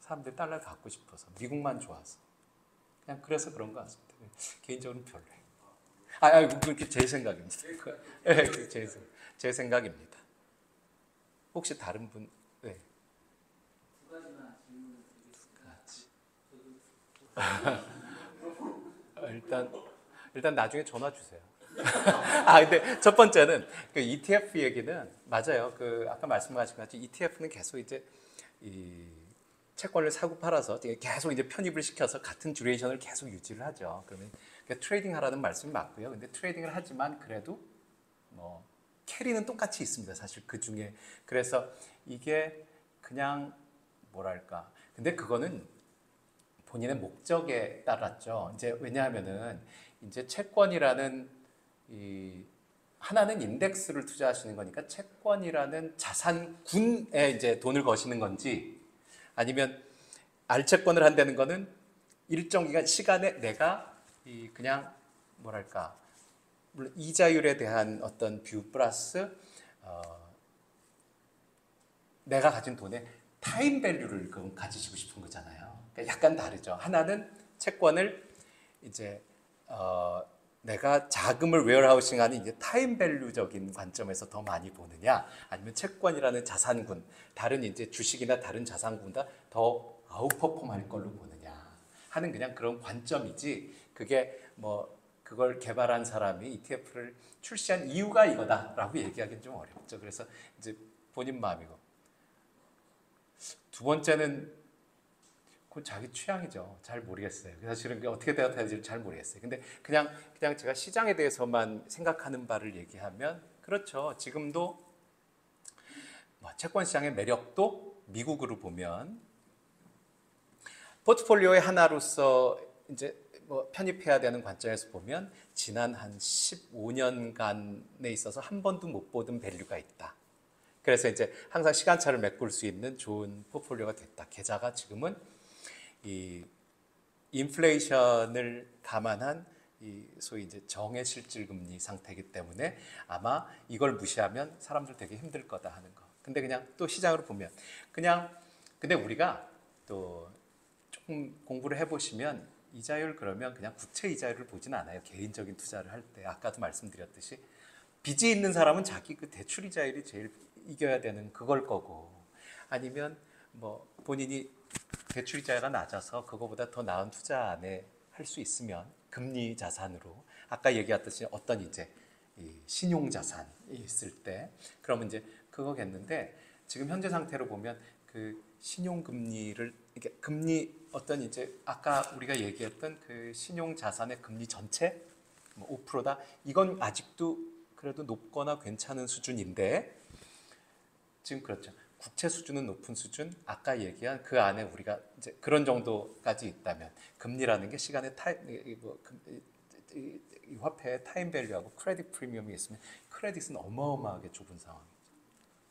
사람들이 달러를 갖고 싶어서 미국만 좋아서 그냥 그래서 그런 것 같습니다. 개인적으로는 별로예요. 그게 제 생각입니다. 제 생각입니다. 혹시 다른 분? 네. 두 가지만 질문을 드리겠습니다. 일단 나중에 전화 주세요. 근데 첫 번째는 그 ETF 얘기는 맞아요. 그 아까 말씀하신 것 같이 ETF는 계속 이제 이 채권을 사고 팔아서 계속 이제 편입을 시켜서 같은 듀레이션을 계속 유지를 하죠. 그러면 트레이딩 하라는 말씀이 맞고요. 근데 트레이딩을 하지만 그래도 뭐 캐리는 똑같이 있습니다. 사실 그 중에 그래서 이게 그냥 뭐랄까. 근데 그거는 본인의 목적에 따랐죠. 이제 왜냐하면은 이제 채권이라는 이 하나는 인덱스를 투자하시는 거니까 채권이라는 자산군에 이제 돈을 거시는 건지 아니면 알채권을 한다는 거는 일정 기간 시간에 내가 이 그냥 뭐랄까 물론 이자율에 대한 어떤 뷰 플러스 내가 가진 돈의 타임 밸류를 그럼 가지시고 싶은 거잖아요. 그러니까 약간 다르죠. 하나는 채권을 이제 내가 자금을 웨어하우싱하는 이제 타임 밸류적인 관점에서 더 많이 보느냐, 아니면 채권이라는 자산군, 다른 이제 주식이나 다른 자산군보다 더 아웃퍼폼할 걸로 보느냐 하는 그냥 그런 관점이지. 그게 뭐 그걸 개발한 사람이 ETF를 출시한 이유가 이거다라고 얘기하기는 좀 어렵죠. 그래서 이제 본인 마음이고. 두 번째는 그건 자기 취향이죠. 잘 모르겠어요. 사실은 어떻게 대답해야 될지 잘 모르겠어요. 근데 그냥 제가 시장에 대해서만 생각하는 바를 얘기하면 그렇죠. 지금도 뭐 채권 시장의 매력도 미국으로 보면 포트폴리오의 하나로서 이제 뭐 편입해야 되는 관점에서 보면 지난 한 15년간에 있어서 한 번도 못 보던 밸류가 있다. 그래서 이제 항상 시간차를 메꿀 수 있는 좋은 포트폴리오가 됐다. 계좌가 지금은 이 인플레이션을 감안한 이 소위 이제 정의 실질 금리 상태이기 때문에 아마 이걸 무시하면 사람들 되게 힘들 거다 하는 거. 근데 그냥 또 시장으로 보면 그냥 근데 우리가 또 조금 공부를 해보시면 이자율 그러면 그냥 국채 이자율을 보진 않아요. 개인적인 투자를 할 때 아까도 말씀드렸듯이 빚이 있는 사람은 자기 그 대출 이자율이 제일 이겨야 되는 그걸 거고 아니면 뭐 본인이 대출 이자가 낮아서 그거보다 더 나은 투자 안에 할 수 있으면 금리 자산으로 아까 얘기했듯이 어떤 이제 이 신용 자산이 있을 때 그러면 이제 그거겠는데 지금 현재 상태로 보면 그 신용 금리를 이게 금리 어떤 이제 아까 우리가 얘기했던 그 신용 자산의 금리 전체 뭐 5%다 이건 아직도 그래도 높거나 괜찮은 수준인데 지금 그렇죠. 국채 수준은 높은 수준, 아까 얘기한 그 안에 우리가 이제 그런 정도까지 있다면 금리라는 게 시간의 이 화폐의 타임 밸류하고 크레딧 프리미엄이 있으면 크레딧은 어마어마하게 좁은 상황이죠.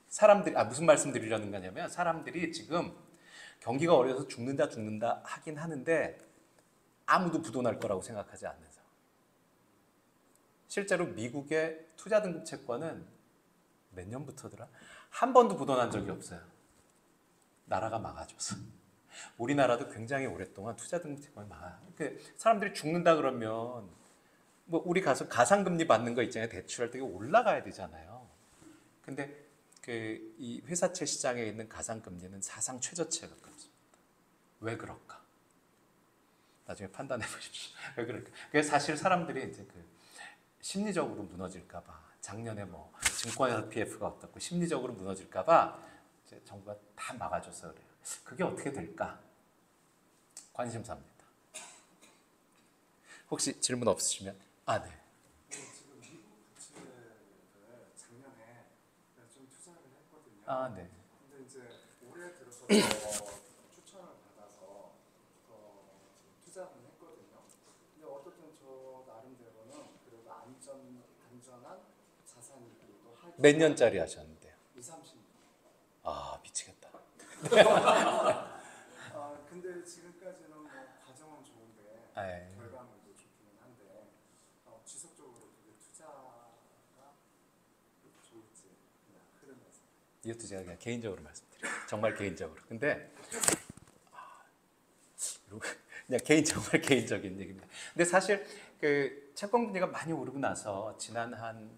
사람들이 무슨 말씀 드리려는 거냐면 사람들이 지금 경기가 어려워서 죽는다 하긴 하는데 아무도 부도날 거라고 생각하지 않는 상황. 실제로 미국의 투자 등급 채권은 몇 년부터더라? 한 번도 부도난 적이 없어요. 나라가 막아줘서. 우리나라도 굉장히 오랫동안 투자 등급 채권이 막아요. 사람들이 죽는다 그러면 뭐 우리 가서 가상금리 받는 거 있잖아요. 대출할 때 올라가야 되잖아요. 근데 이 회사채 시장에 있는 가상금리는 사상 최저치에 가깝습니다. 왜 그럴까? 나중에 판단해 보십시오. 왜 그럴까? 그래서 사실 사람들이 이제 심리적으로 무너질까봐 작년에 뭐 증권회사 PF가 어떻고 심리적으로 무너질까봐 이제 정부가 다 막아줘서 그래요. 그게 어떻게 될까? 관심사입니다. 혹시 질문 없으시면 네. 지금 미국 부채를 작년에 좀 투자를 했거든요. 네. 근데 이제 올해 들어서 추천을 받아서 투자를 했거든요. 근데 어쨌든 저 나름대로는 그래도 안전한 자산이기도 하고. 몇 년짜리 하셨는데요? 20-30년. 미치겠다. 근데 지금까지는 뭐 과정은 좋은데 결과물도 좋기는 한데 지속적으로 그게 투자가 좋을지 그냥 흐름에서. 이것도 제가 그냥 개인적으로 말씀드려요. 정말 개인적으로. 근데 그냥 정말 개인적인 얘기입니다. 근데 사실 그 채권 금리가 많이 오르고 나서 지난 한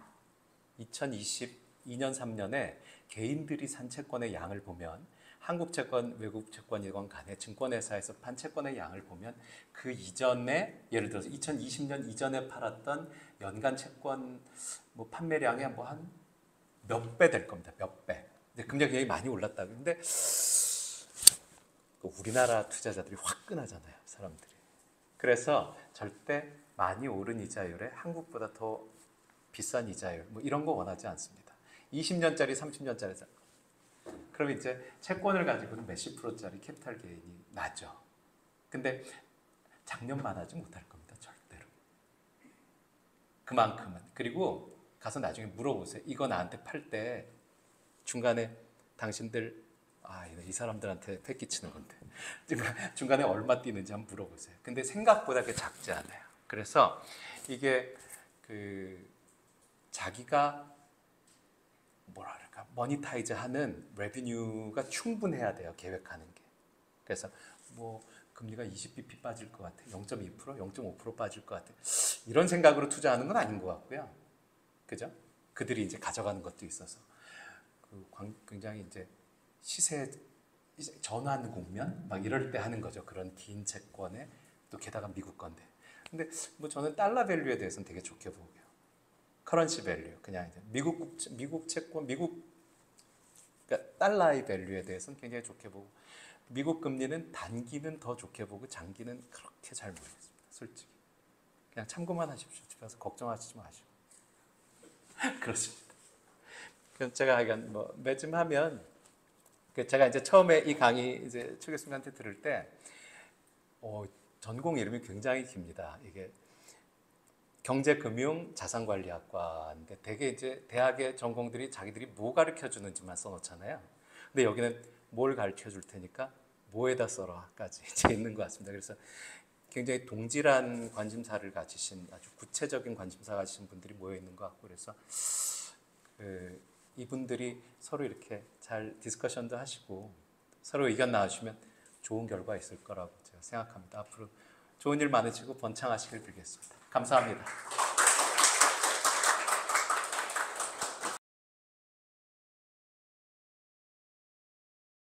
2022년 3년에 개인들이 산 채권의 양을 보면 한국 채권, 외국 채권이건 간에 증권회사에서 판 채권의 양을 보면 그 이전에 예를 들어서 2020년 이전에 팔았던 연간 채권 뭐 판매량의 뭐 한 몇 배 될 겁니다. 몇 배. 근데 금리가 굉장히 많이 올랐다고. 근데 우리나라 투자자들이 화끈하잖아요, 사람들이. 그래서 절대 많이 오른 이자율에 한국보다 더 비싼 이자율 뭐 이런 거 원하지 않습니다. 20년짜리, 30년짜리 그럼 이제 채권을 가지고는 몇십 프로짜리 캐피탈 게인이 나죠. 근데 작년만 하지 못할 겁니다. 절대로. 그만큼은. 그리고 가서 나중에 물어보세요. 이거 나한테 팔 때 중간에 당신들 이 사람들한테 패기치는 건데 중간에 얼마 뛰는지 한번 물어보세요. 근데 생각보다 그게 작지 않아요. 그래서 이게 자기가 뭐랄까 머니타이즈하는 레비뉴가 충분해야 돼요. 계획하는 게. 그래서 뭐 금리가 20bp 빠질 것 같아. 0.2%, 0.5% 빠질 것 같아. 이런 생각으로 투자하는 건 아닌 것 같고요. 그죠? 그들이 이제 가져가는 것도 있어서 굉장히 이제 시세 전환 국면 막 이럴 때 하는 거죠. 그런 긴 채권에 또 게다가 미국 건데. 근데 뭐 저는 달러 밸류에 대해서는 되게 좋게 보고요. 커런시 밸류 그냥 이제 미국 채권 그러니까 달러의 밸류에 대해서는 굉장히 좋게 보고 미국 금리는 단기는 더 좋게 보고 장기는 그렇게 잘 모르겠습니다. 솔직히 그냥 참고만 하십시오. 집에서 걱정하시지 마시고 그렇습니다. 그럼 제가 하여간 뭐 매쯤 하면 제가 이제 처음에 이 강의 이제 최 교수님한테 들을 때 전공 이름이 굉장히 깁니다. 이게 경제금융 자산관리학과인데 되게 이제 대학의 전공들이 자기들이 뭐 가르쳐 주는지만 써놓잖아요. 근데 여기는 뭘 가르쳐 줄 테니까 뭐에다 써라까지 이제 있는 것 같습니다. 그래서 굉장히 동질한 관심사를 가지신 아주 구체적인 관심사 가지신 분들이 모여 있는 것 같고 그래서 이분들이 서로 이렇게 잘 디스커션도 하시고 서로 의견 나누시면 좋은 결과 있을 거라고 제가 생각합니다. 앞으로 좋은 일 많으시고 번창하시길 빌겠습니다. 감사합니다.